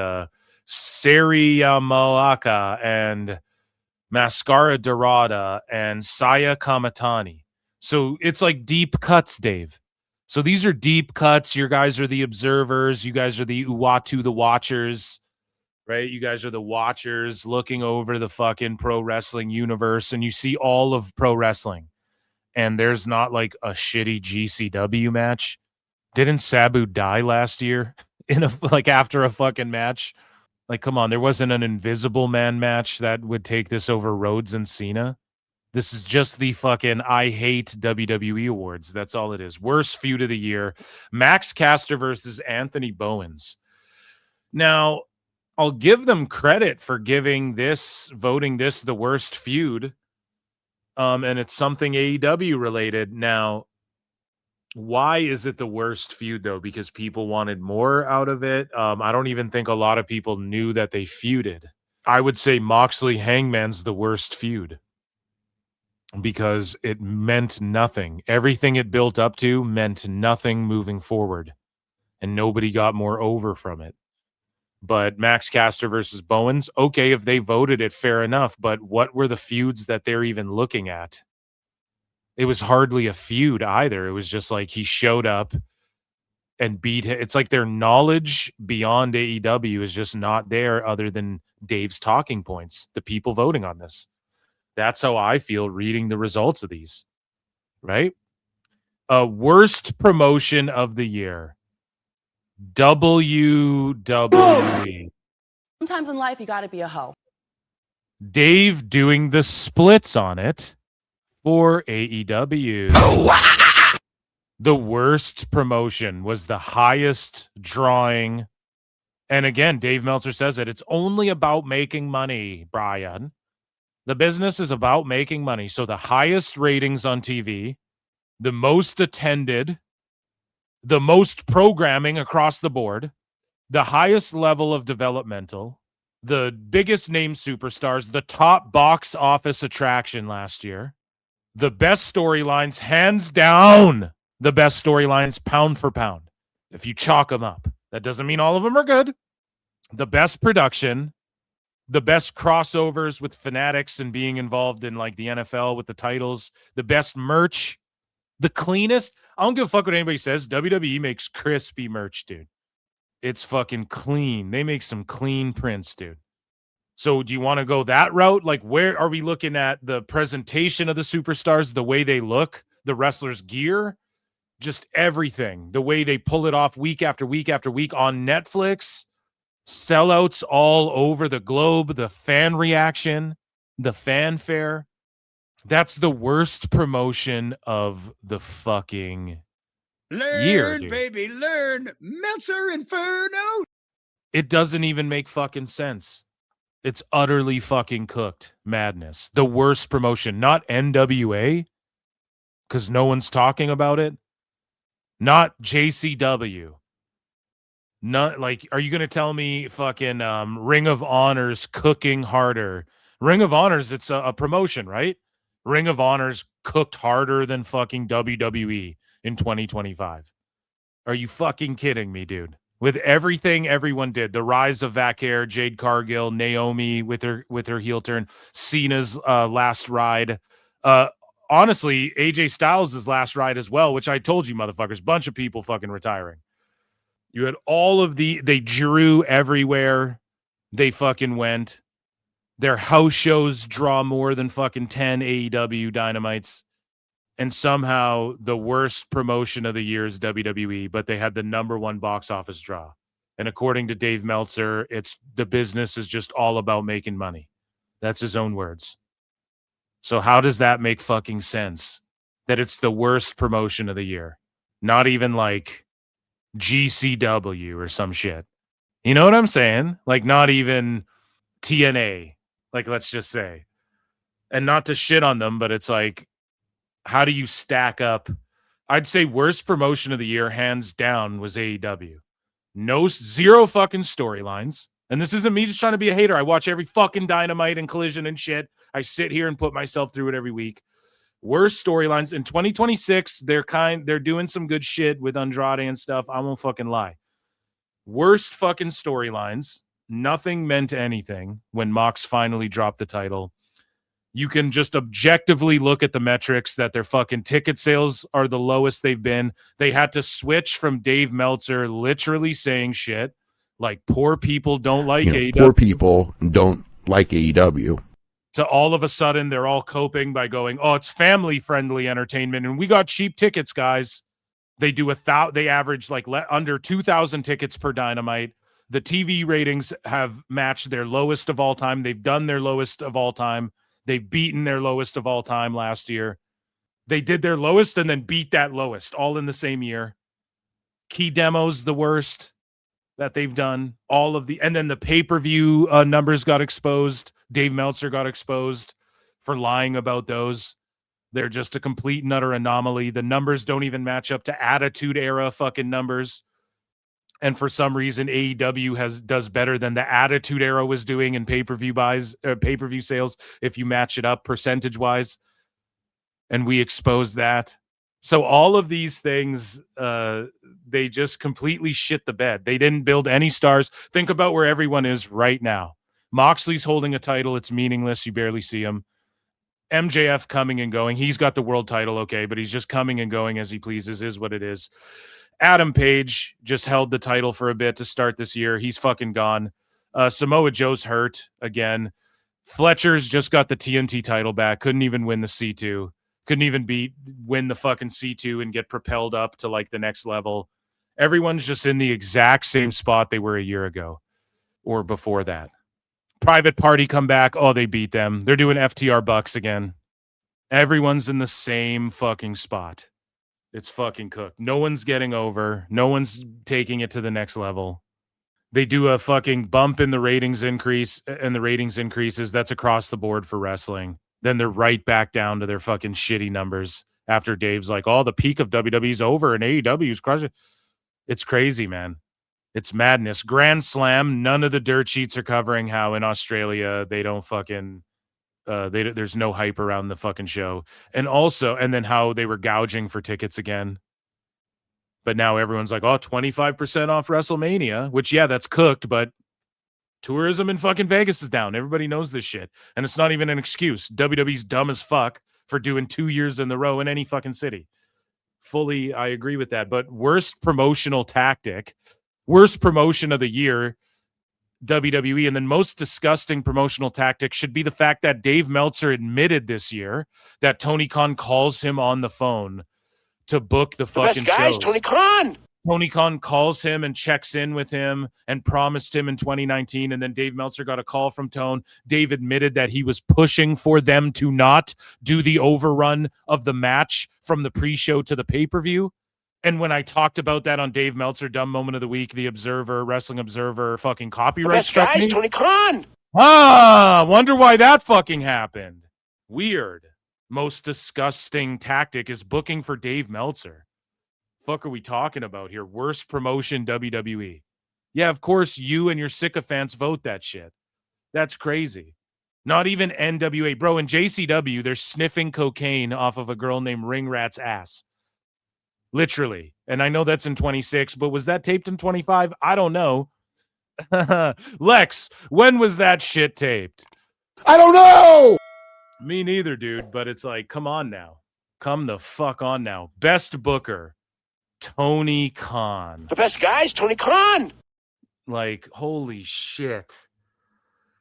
Seri Yamaoka and Mascara Dorada and Saya Kamatani. So it's like deep cuts, Dave. So these are deep cuts. Your guys are the observers. You guys are the Uwatu, the watchers. Right? You guys are the watchers looking over the fucking pro wrestling universe, and you see all of pro wrestling. And there's not like a shitty GCW match. Didn't Sabu die last year in a like after a fucking match? Like, come on, there wasn't an Invisible Man match that would take this over Rhodes and Cena. This is just the fucking I hate WWE awards. That's all it is. Worst feud of the year. Max Caster versus Anthony Bowens. Now, I'll give them credit for voting this the worst feud. And it's something AEW related. Now, why is it the worst feud, though? Because people wanted more out of it. I don't even think a lot of people knew that they feuded. I would say Moxley Hangman's the worst feud because it meant nothing. Everything it built up to meant nothing moving forward, and nobody got more over from it. But Max Caster versus Bowens, okay, if they voted it, fair enough. But what were the feuds that they're even looking at? It was hardly a feud either. It was just like he showed up and beat him. It's like their knowledge beyond AEW is just not there other than Dave's talking points, the people voting on this. That's how I feel reading the results of these, right? Worst promotion of the year. WWE. Sometimes in life, you got to be a hoe. Dave doing the splits on it for AEW. The worst promotion was the highest drawing. And again, Dave Meltzer says it. It's only about making money, Brian. The business is about making money. So the highest ratings on TV, the most attended, the most programming across the board, the highest level of developmental, the biggest name superstars, the top box office attraction last year, the best storylines, hands down, the best storylines pound for pound. If you chalk them up, that doesn't mean all of them are good. The best production, the best crossovers with fanatics and being involved in like the NFL with the titles, the best merch, the cleanest. I don't give a fuck what anybody says. WWE makes crispy merch, dude. It's fucking clean. They make some clean prints, dude. So do you want to go that route? Like, where are we looking at the presentation of the superstars, the way they look, the wrestlers' gear, just everything, the way they pull it off week after week after week on Netflix, sellouts all over the globe, the fan reaction, the fanfare. That's the worst promotion of the fucking year, Learn, dude. baby, learn. Meltzer Inferno. It doesn't even make fucking sense. It's utterly fucking cooked madness. The worst promotion, not NWA, because no one's talking about it. Not JCW. Not like, are you going to tell me fucking Ring of Honor's cooking harder? Ring of Honor's, it's a promotion, right? Ring of Honor's cooked harder than fucking WWE in 2025. Are you fucking kidding me, dude? With everything everyone did, the rise of Vacair, Jade Cargill, Naomi with her heel turn, Cena's last ride, honestly, AJ Styles' last ride as well, which I told you, motherfuckers, bunch of people fucking retiring. You had all of they drew everywhere they fucking went. Their house shows draw more than fucking 10 AEW Dynamites. And somehow the worst promotion of the year is WWE, but they had the #1 box office draw. And according to Dave Meltzer, it's the business is just all about making money. That's his own words. So how does that make fucking sense? That it's the worst promotion of the year. Not even like GCW or some shit. You know what I'm saying? Like not even TNA. Like let's just say. And not to shit on them, but it's like, how do you stack up? I'd say worst promotion of the year, hands down, was AEW. Zero fucking storylines. And this isn't me just trying to be a hater. I watch every fucking Dynamite and Collision and shit. I sit here and put myself through it every week. Worst storylines. In 2026, they're doing some good shit with Andrade and stuff. I won't fucking lie. Worst fucking storylines. Nothing meant anything when Mox finally dropped the title. You can just objectively look at the metrics that their fucking ticket sales are the lowest they've been. They had to switch from Dave Meltzer literally saying shit like poor people don't like AEW. Poor people don't like AEW. To all of a sudden, they're all coping by going, oh, it's family-friendly entertainment, and we got cheap tickets, guys. They do they average like under 2,000 tickets per Dynamite. The TV ratings have matched their lowest of all time. They've done their lowest of all time. They've beaten their lowest of all time last year. They did their lowest and then beat that lowest all in the same year. Key demos, the worst that they've done. And then the pay-per-view numbers got exposed. Dave Meltzer got exposed for lying about those. They're just a complete and utter anomaly. The numbers don't even match up to Attitude Era fucking numbers. And for some reason, AEW does better than the Attitude Era was doing in pay-per-view sales, if you match it up percentage-wise. And we expose that. So all of these things, they just completely shit the bed. They didn't build any stars. Think about where everyone is right now. Moxley's holding a title. It's meaningless. You barely see him. MJF coming and going. He's got the world title, okay, but he's just coming and going as he pleases, is what it is. Adam Page just held the title for a bit to start this year. He's fucking gone. Samoa Joe's hurt again. Fletcher's just got the TNT title back. Couldn't even win the C2. Couldn't even win the fucking C2 and get propelled up to like the next level. Everyone's just in the exact same spot they were a year ago or before that. Private Party come back. Oh, they beat them. They're doing FTR Bucks again. Everyone's in the same fucking spot. It's fucking cooked. No one's getting over. No one's taking it to the next level. They do a fucking bump in the ratings increase, and the ratings increases. That's across the board for wrestling. Then they're right back down to their fucking shitty numbers after Dave's like, oh, the peak of WWE's over and AEW's crushing. It's crazy, man. It's madness. Grand Slam, none of the dirt sheets are covering how in Australia they don't fucking there's no hype around the fucking show. And then how they were gouging for tickets again. But now everyone's like, oh, 25% off WrestleMania, which, yeah, that's cooked, but tourism in fucking Vegas is down. Everybody knows this shit. And it's not even an excuse. WWE's dumb as fuck for doing 2 years in a row in any fucking city. Fully, I agree with that. But worst promotional tactic, Worst promotion of the year, WWE, and then most disgusting promotional tactic should be the fact that Dave Meltzer admitted this year that Tony Khan calls him on the phone to book the fucking best guys, shows. Tony Khan. Tony Khan calls him and checks in with him and promised him in 2019. And then Dave Meltzer got a call from Tone. Dave admitted that he was pushing for them to not do the overrun of the match from the pre-show to the pay-per-view. And when I talked about that on Dave Meltzer, Dumb Moment of the Week, the Observer, Wrestling Observer, fucking copyright struck guys, me. Tony Khan. Wonder why that fucking happened. Weird. Most disgusting tactic is booking for Dave Meltzer. Fuck are we talking about here? Worst promotion, WWE. Yeah, of course you and your sycophants vote that shit. That's crazy. Not even NWA. Bro, in JCW, they're sniffing cocaine off of a girl named Ringrat's ass. Literally. And I know that's in 26, but was that taped in 25? I don't know. Lex, when was that shit taped? I don't know! Me neither, dude, but it's like, come on now. Come the fuck on now. Best booker, Tony Khan. The best guys, Tony Khan. Like, holy shit.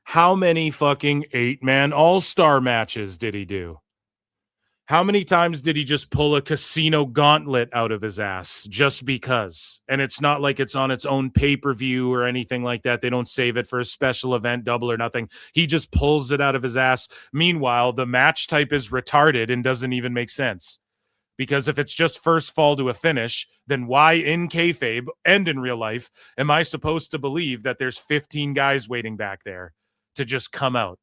How many fucking 8-man all-star matches did he do? How many times did he just pull a casino gauntlet out of his ass just because? And it's not like it's on its own pay-per-view or anything like that. They don't save it for a special event, double or nothing. He just pulls it out of his ass. Meanwhile, the match type is retarded and doesn't even make sense. Because if it's just first fall to a finish, then why in kayfabe and in real life am I supposed to believe that there's 15 guys waiting back there to just come out?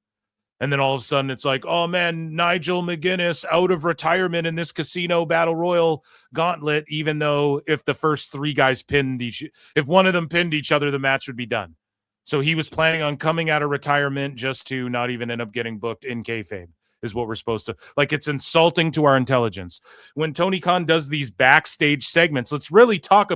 And then all of a sudden it's like, oh man, Nigel McGuinness out of retirement in this casino battle royal gauntlet, even though if the first 3 guys if one of them pinned each other, the match would be done. So he was planning on coming out of retirement just to not even end up getting booked in kayfabe is what we're supposed to, like, it's insulting to our intelligence. When Tony Khan does these backstage segments, let's talk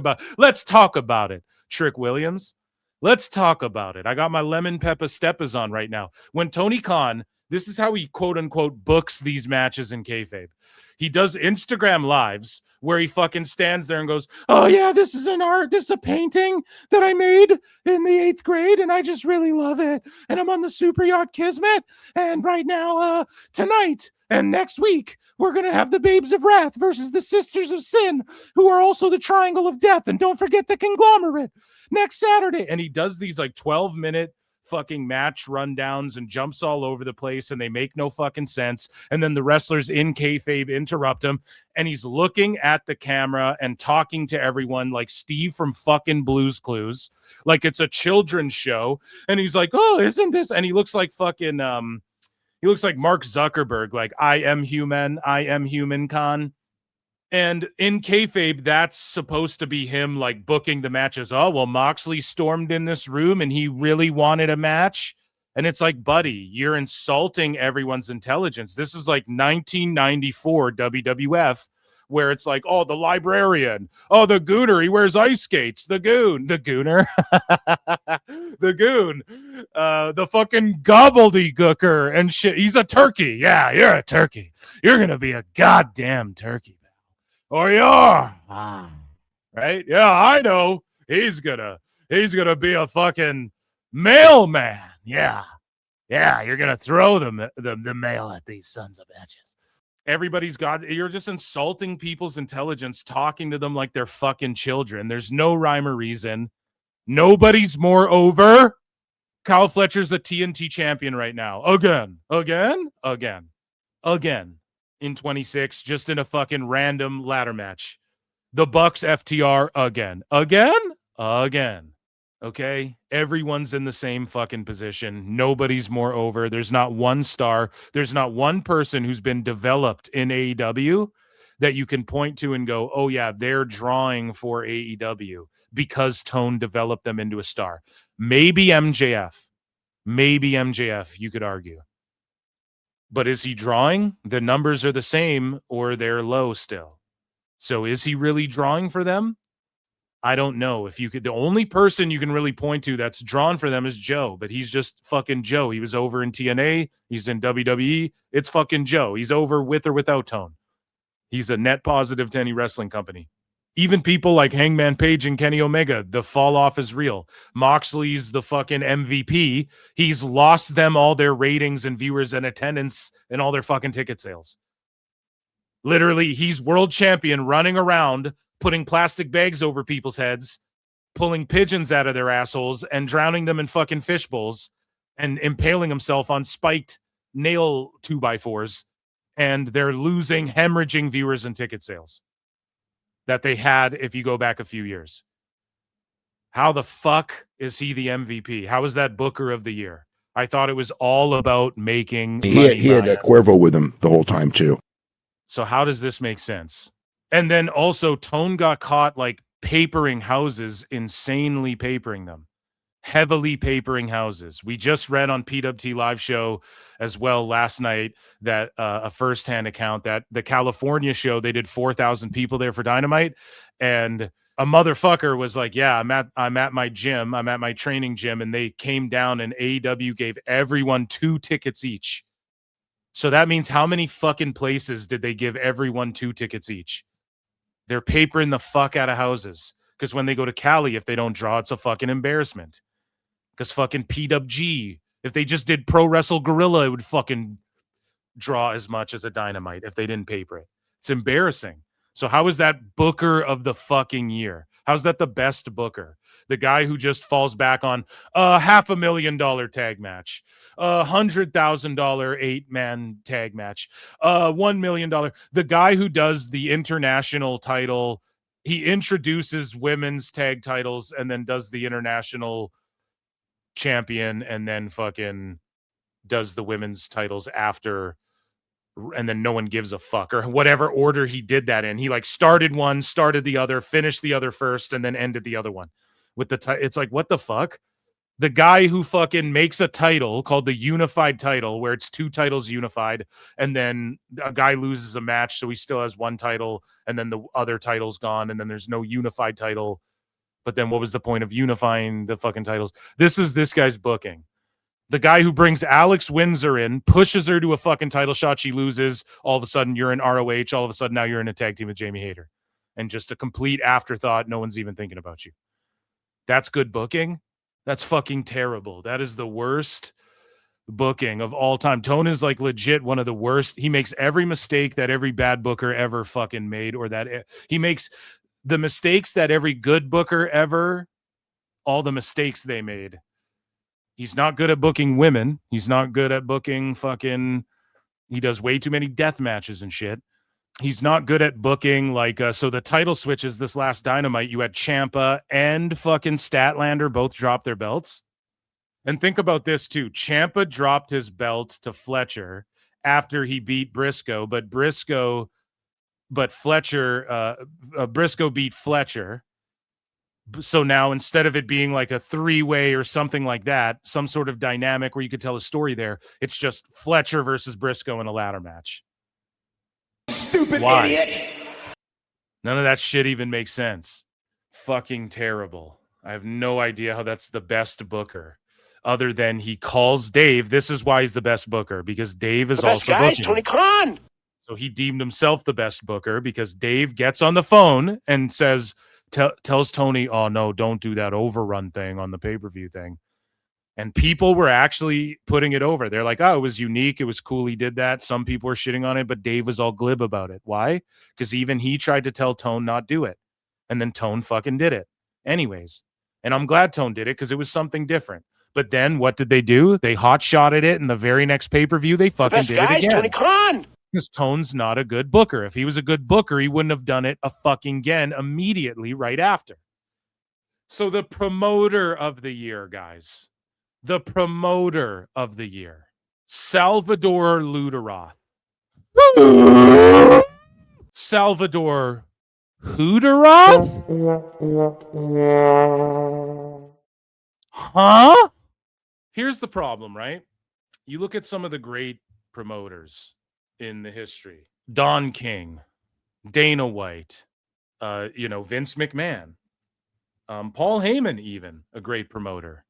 about it. Trick Williams. Let's talk about it. I got my lemon pepper steppers on right now. When Tony Khan, this is how he quote unquote books these matches in kayfabe. He does Instagram lives where he fucking stands there and goes, oh yeah, this is an art. This is a painting that I made in the 8th grade and I just really love it. And I'm on the Super Yacht Kismet. And right now, tonight and next week, we're going to have the Babes of Wrath versus the Sisters of Sin, who are also the Triangle of Death. And don't forget the Conglomerate next Saturday. And he does these like 12-minute fucking match rundowns and jumps all over the place and they make no fucking sense. And then the wrestlers in kayfabe interrupt him and he's looking at the camera and talking to everyone like Steve from fucking Blue's Clues, like it's a children's show. And he's like, oh, isn't this? And he looks like fucking, he looks like Mark Zuckerberg, like I am human Khan. And in kayfabe, that's supposed to be him like booking the matches. Oh, well, Moxley stormed in this room and he really wanted a match. And it's like, buddy, you're insulting everyone's intelligence. This is like 1994 WWF, where it's like, oh, the librarian. Oh, the gooner. He wears ice skates. The gooner. The goon. The fucking gobbledygooker and shit. He's a turkey. Yeah, you're a turkey. You're going to be a goddamn turkey. Or you're right? Yeah, I know. He's gonna be a fucking mailman. Yeah, you're gonna throw the mail at these sons of bitches. You're just insulting people's intelligence, talking to them like they're fucking children. There's no rhyme or reason. Nobody's more over. Kyle Fletcher's the TNT champion right now. Again. In 26, just in a fucking random ladder match. The Bucks FTR again. Okay? Everyone's in the same fucking position. Nobody's more over. There's not one star. There's not one person who's been developed in AEW that you can point to and go, oh yeah, they're drawing for AEW because Tone developed them into a star. Maybe MJF, you could argue. But is he drawing? The numbers are the same or they're low still. So is he really drawing for them? I don't know. The only person you can really point to that's drawn for them is Joe, but he's just fucking Joe. He was over in TNA. He's in WWE. It's fucking Joe. He's over with or without Tone. He's a net positive to any wrestling company. Even people like Hangman Page and Kenny Omega, the fall off is real. Moxley's the fucking MVP. He's lost them all their ratings and viewers and attendance and all their fucking ticket sales. Literally, he's world champion running around, putting plastic bags over people's heads, pulling pigeons out of their assholes and drowning them in fucking fish bowls and impaling himself on spiked nail 2x4s. And they're losing, hemorrhaging viewers and ticket sales that they had if you go back a few years. How the fuck is he the MVP? How is that Booker of the Year? I thought it was all about making money. He had Cuervo with him the whole time, too. So how does this make sense? And then also, Tone got caught like papering houses, insanely papering them. Heavily papering houses. We just read on PWT Live Show as well last night that a firsthand account that the California show, they did 4,000 people there for Dynamite, and a motherfucker was like, yeah, I'm at my gym, I'm at my training gym, and they came down and AEW gave everyone 2 tickets each. So that means how many fucking places did they give everyone 2 tickets each? They're papering the fuck out of houses, because when they go to Cali, if they don't draw, it's a fucking embarrassment. Because fucking PWG, if they just did Pro Wrestle Gorilla, it would fucking draw as much as a Dynamite if they didn't paper it. It's embarrassing. So how is that Booker of the fucking year? How's that the best Booker? The guy who just falls back on a $500,000 tag match, $100,000 8-man tag match, $1 million. The guy who does the international title, he introduces women's tag titles and then does the international champion and then fucking does the women's titles after, and then no one gives a fuck, or whatever order he did that in. He like started one, started the other, finished the other first, and then ended the other one with the it's like, what the fuck? The guy who fucking makes a title called the unified title, where it's 2 titles unified, and then a guy loses a match, so he still has 1 title, and then the other title's gone, and then there's no unified title. But then what was the point of unifying the fucking titles? This is this guy's booking. The guy who brings Alex Windsor in, pushes her to a fucking title shot, she loses. All of a sudden, you're in ROH. All of a sudden, now you're in a tag team with Jamie Hayter. And just a complete afterthought. No one's even thinking about you. That's good booking? That's fucking terrible. That is the worst booking of all time. Tone is like legit one of the worst. He makes every mistake that every bad booker ever fucking made, or that he makes the mistakes that every good booker ever, all the mistakes they made. He's not good at booking women. He's not good at booking fucking, he does way too many death matches and shit. He's not good at booking like, so the title switches this last Dynamite, you had Ciampa and fucking Statlander both drop their belts. And think about this too. Ciampa dropped his belt to Fletcher after he beat Briscoe, but Briscoe beat Fletcher. So now instead of it being like a 3-way or something like that, some sort of dynamic where you could tell a story there, it's just Fletcher versus Briscoe in a ladder match. Stupid Why? idiot. None of that shit even makes sense. Fucking terrible. I have no idea how that's the best booker, other than he calls Dave. This is why he's the best booker, because Dave is The best also guy's booking. Tony Khan. So he deemed himself the best booker because Dave gets on the phone and says, tells Tony, oh no, don't do that overrun thing on the pay-per-view thing. And people were actually putting it over. They're like, oh, it was unique. It was cool. He did that. Some people were shitting on it, but Dave was all glib about it. Why? Because even he tried to tell Tone not do it. And then Tone fucking did it. Anyways. And I'm glad Tone did it because it was something different. But then what did they do? They hot-shotted it, and the very next pay-per-view, they The fucking best did it guy's again. Tony Khan. Because Tone's not a good booker. If he was a good booker, he wouldn't have done it a fucking again immediately right after. So the promoter of the year, guys. The promoter of the year. Salvador Luderoth. Salvador Hooteroth? Huh? Here's the problem, right? You look at some of the great promoters in the history. Don King, Dana White, Vince McMahon, Paul Heyman, even a great promoter.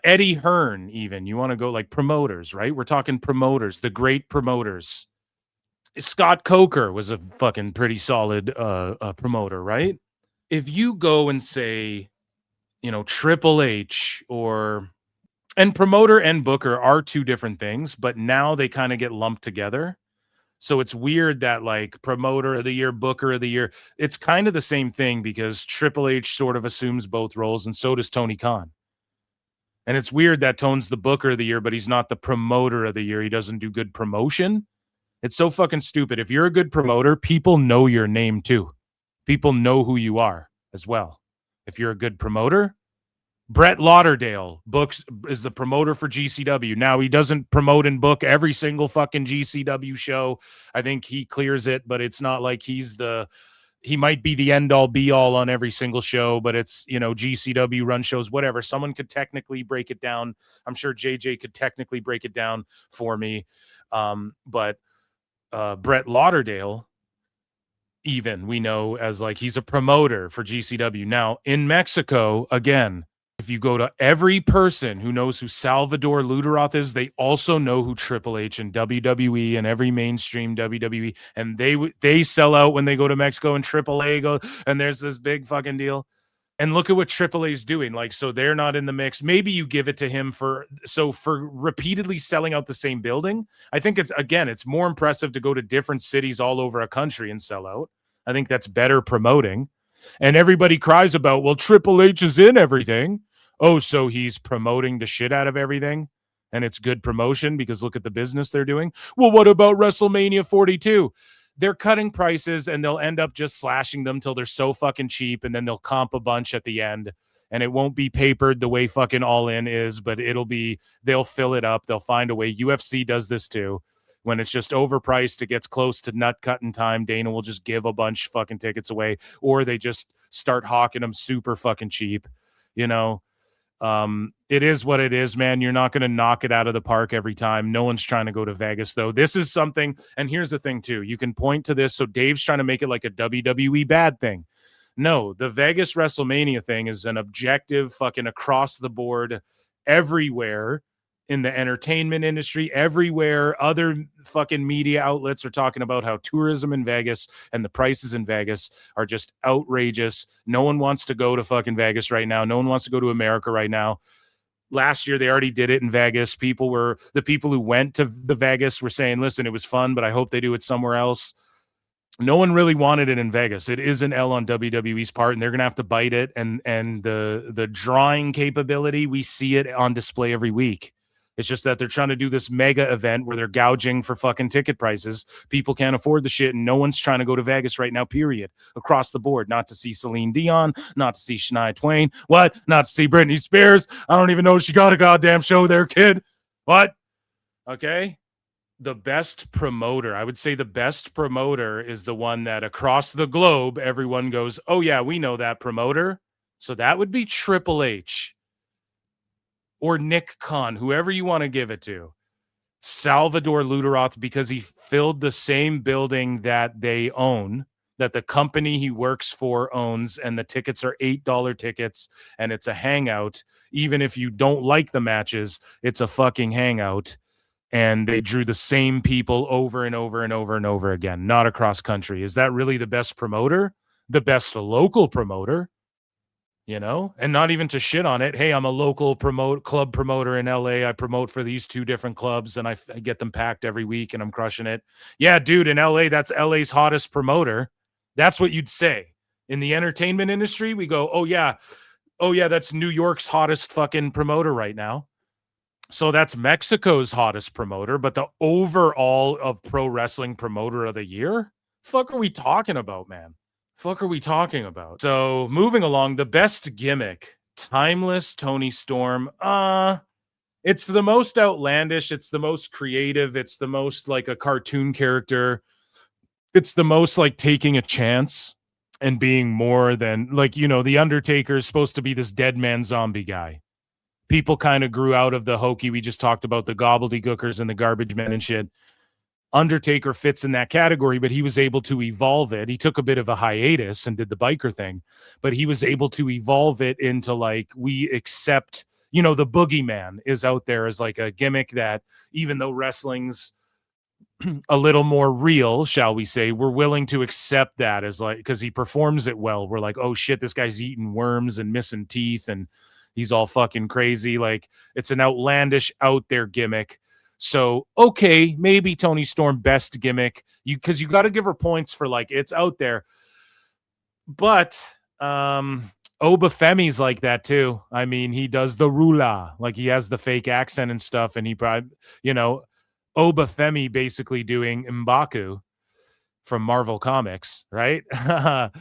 Eddie Hearn, even. You want to go like promoters, right? We're talking promoters, the great promoters. Scott Coker was a fucking pretty solid promoter, right? if you go and say, Triple H and promoter and booker are two different things, but now they kind of get lumped together. So it's weird that like promoter of the year, booker of the year, it's kind of the same thing because Triple H sort of assumes both roles and so does Tony Khan. And it's weird that Tone's the booker of the year, but he's not the promoter of the year. He doesn't do good promotion. It's so fucking stupid. If you're a good promoter, people know your name too. People know who you are as well. If you're a good promoter, Brett Lauderdale is the promoter for GCW. Now, he doesn't promote and book every single fucking GCW show. I think he clears it, but it's not like he might be the end all be all on every single show, but it's, GCW run shows, whatever. Someone could technically break it down. I'm sure JJ could technically break it down for me. But Brett Lauderdale, even we know as like he's a promoter for GCW. Now in Mexico, again, if you go to every person who knows who Salvador Luderoth is, they also know who Triple H and WWE and every mainstream WWE, and they sell out when they go to Mexico, and Triple A go, and there's this big fucking deal. And look at what Triple A's doing. Like, so they're not in the mix. Maybe you give it to him for repeatedly selling out the same building. I think it's more impressive to go to different cities all over a country and sell out. I think that's better promoting. And everybody cries about, well, Triple H is in everything. Oh, so he's promoting the shit out of everything and it's good promotion because look at the business they're doing. Well, what about WrestleMania 42? They're cutting prices and they'll end up just slashing them till they're so fucking cheap, and then they'll comp a bunch at the end, and it won't be papered the way fucking All In is, but they'll fill it up. They'll find a way. UFC does this too. When it's just overpriced, it gets close to nut cutting time, Dana will just give a bunch of fucking tickets away, or they just start hawking them super fucking cheap. It is what it is, man. You're not going to knock it out of the park every time. No one's trying to go to Vegas, though. This is something, and here's the thing, too. You can point to this. So Dave's trying to make it like a WWE bad thing. No, the Vegas WrestleMania thing is an objective fucking across the board everywhere in the entertainment industry, everywhere. Other fucking media outlets are talking about how tourism in Vegas and the prices in Vegas are just outrageous. No one wants to go to fucking Vegas right now. No one wants to go to America right now. Last year, they already did it in Vegas. The people who went to the Vegas were saying, listen, it was fun, but I hope they do it somewhere else. No one really wanted it in Vegas. It is an L on WWE's part, and they're going to have to bite it. And the drawing capability, we see it on display every week. It's just that they're trying to do this mega event where they're gouging for fucking ticket prices. People can't afford the shit, and no one's trying to go to Vegas right now, period. Across the board. Not to see Celine Dion, not to see Shania Twain. What? Not to see Britney Spears. I don't even know if she got a goddamn show there, kid. What? Okay? The best promoter, I would say the best promoter is the one that across the globe, everyone goes, oh yeah, we know that promoter. So that would be Triple H. Or Nick Khan, whoever you want to give it to. Salvador Luderoth, because he filled the same building that they own, that the company he works for owns, and the tickets are $8 tickets, and it's a hangout. Even if you don't like the matches, it's a fucking hangout. And they drew the same people over and over and over and over again, not across country. Is that really the best promoter? The best local promoter? And not even to shit on it. Hey, I'm a local club promoter in LA. I promote for these two different clubs and I get them packed every week and I'm crushing it. Yeah, dude, in LA, that's LA's hottest promoter. That's what you'd say. In the entertainment industry, we go, oh yeah, that's New York's hottest fucking promoter right now. So that's Mexico's hottest promoter, but the overall of pro wrestling promoter of the year? Fuck are we talking about, man? Fuck are we talking about? So moving along, the best gimmick, timeless Tony Storm. It's the most outlandish. It's the most creative. It's the most like a cartoon character. It's the most like taking a chance and being more than like, the Undertaker is supposed to be this dead man zombie guy. People kind of grew out of the hokey. We just talked about the gobbledygookers and the garbage men and shit. Undertaker fits in that category, but he was able to evolve it. He took a bit of a hiatus and did the biker thing, but he was able to evolve it into like, we accept, the boogeyman is out there as like a gimmick that even though wrestling's a little more real, shall we say. We're willing to accept that as like, because he performs it well. We're like, oh shit, this guy's eating worms and missing teeth and he's all fucking crazy. Like, it's an outlandish, out there gimmick. So, okay, maybe Tony Storm best gimmick. Because you got to give her points for like, it's out there. But Obafemi's like that too. I mean, he does the rula, like he has the fake accent and stuff, and he probably, Obafemi basically doing M'Baku from Marvel Comics, right? I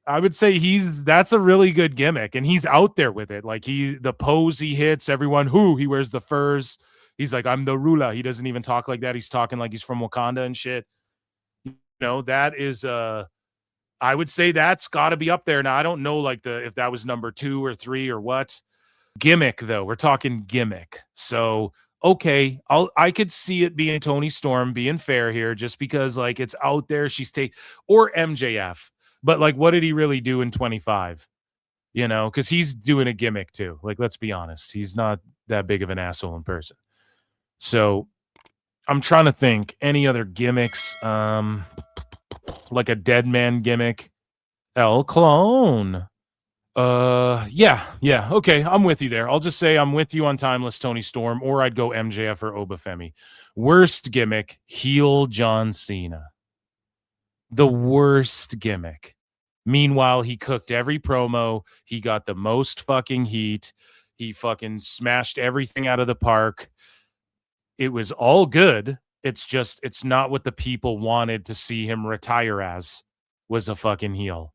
would say that's a really good gimmick, and he's out there with it. Like the pose he hits, everyone he wears the furs. He's like, I'm the rula. He doesn't even talk like that. He's talking like he's from Wakanda and shit. That is I would say that's got to be up there. Now, I don't know if that was number 2 or 3 or what. Gimmick, though. We're talking gimmick. So, okay, I could see it being Tony Storm, being fair here, just because like it's out there. Or MJF. But like, what did he really do in 25? Because he's doing a gimmick too. Like, let's be honest. He's not that big of an asshole in person. So I'm trying to think any other gimmicks. Like a dead man gimmick. El Clone. Yeah. Okay, I'm with you there. I'll just say I'm with you on Timeless Tony Storm, or I'd go MJF or Obafemi. Worst gimmick, heel John Cena. The worst gimmick. Meanwhile, he cooked every promo. He got the most fucking heat. He fucking smashed everything out of the park. It was all good. It's not what the people wanted to see him retire as, was a fucking heel.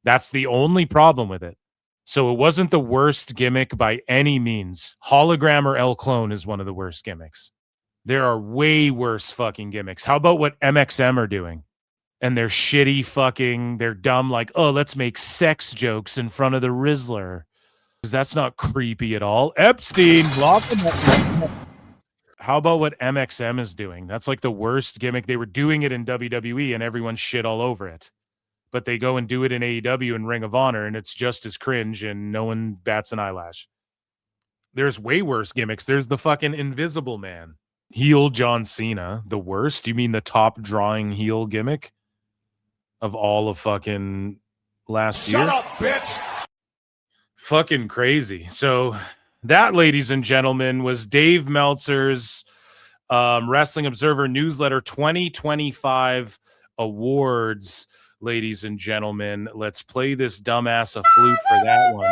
That's the only problem with it. So it wasn't the worst gimmick by any means. Hologram or El Clone is one of the worst gimmicks. There are way worse fucking gimmicks. How about what MXM are doing? And they're shitty fucking, they're dumb, like, oh, let's make sex jokes in front of the Rizzler. Because that's not creepy at all. Epstein, lock him up. How about what MXM is doing? That's like the worst gimmick. They were doing it in WWE and everyone shit all over it. But they go and do it in AEW and Ring of Honor and it's just as cringe and no one bats an eyelash. There's way worse gimmicks. There's the fucking Invisible Man. Heel John Cena, the worst? You mean the top drawing heel gimmick of all of fucking last year? Shut up, bitch! Fucking crazy. So that, ladies and gentlemen, was Dave Meltzer's Wrestling Observer Newsletter 2025 awards. Ladies and gentlemen, let's play this dumbass a flute for that one.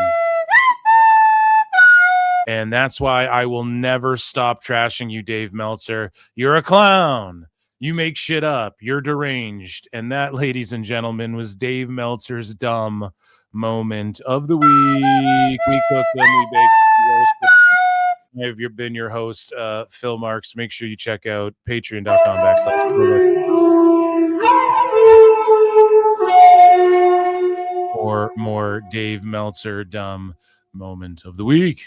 And that's why I will never stop trashing you, Dave Meltzer. You're a clown. You make shit up. You're deranged. And that, ladies and gentlemen, was Dave Meltzer's dumb moment of the week. We cook them, we bake, we roast them. I've been your host, Phil Marks. Make sure you check out patreon.com/. For more Dave Meltzer dumb moment of the week.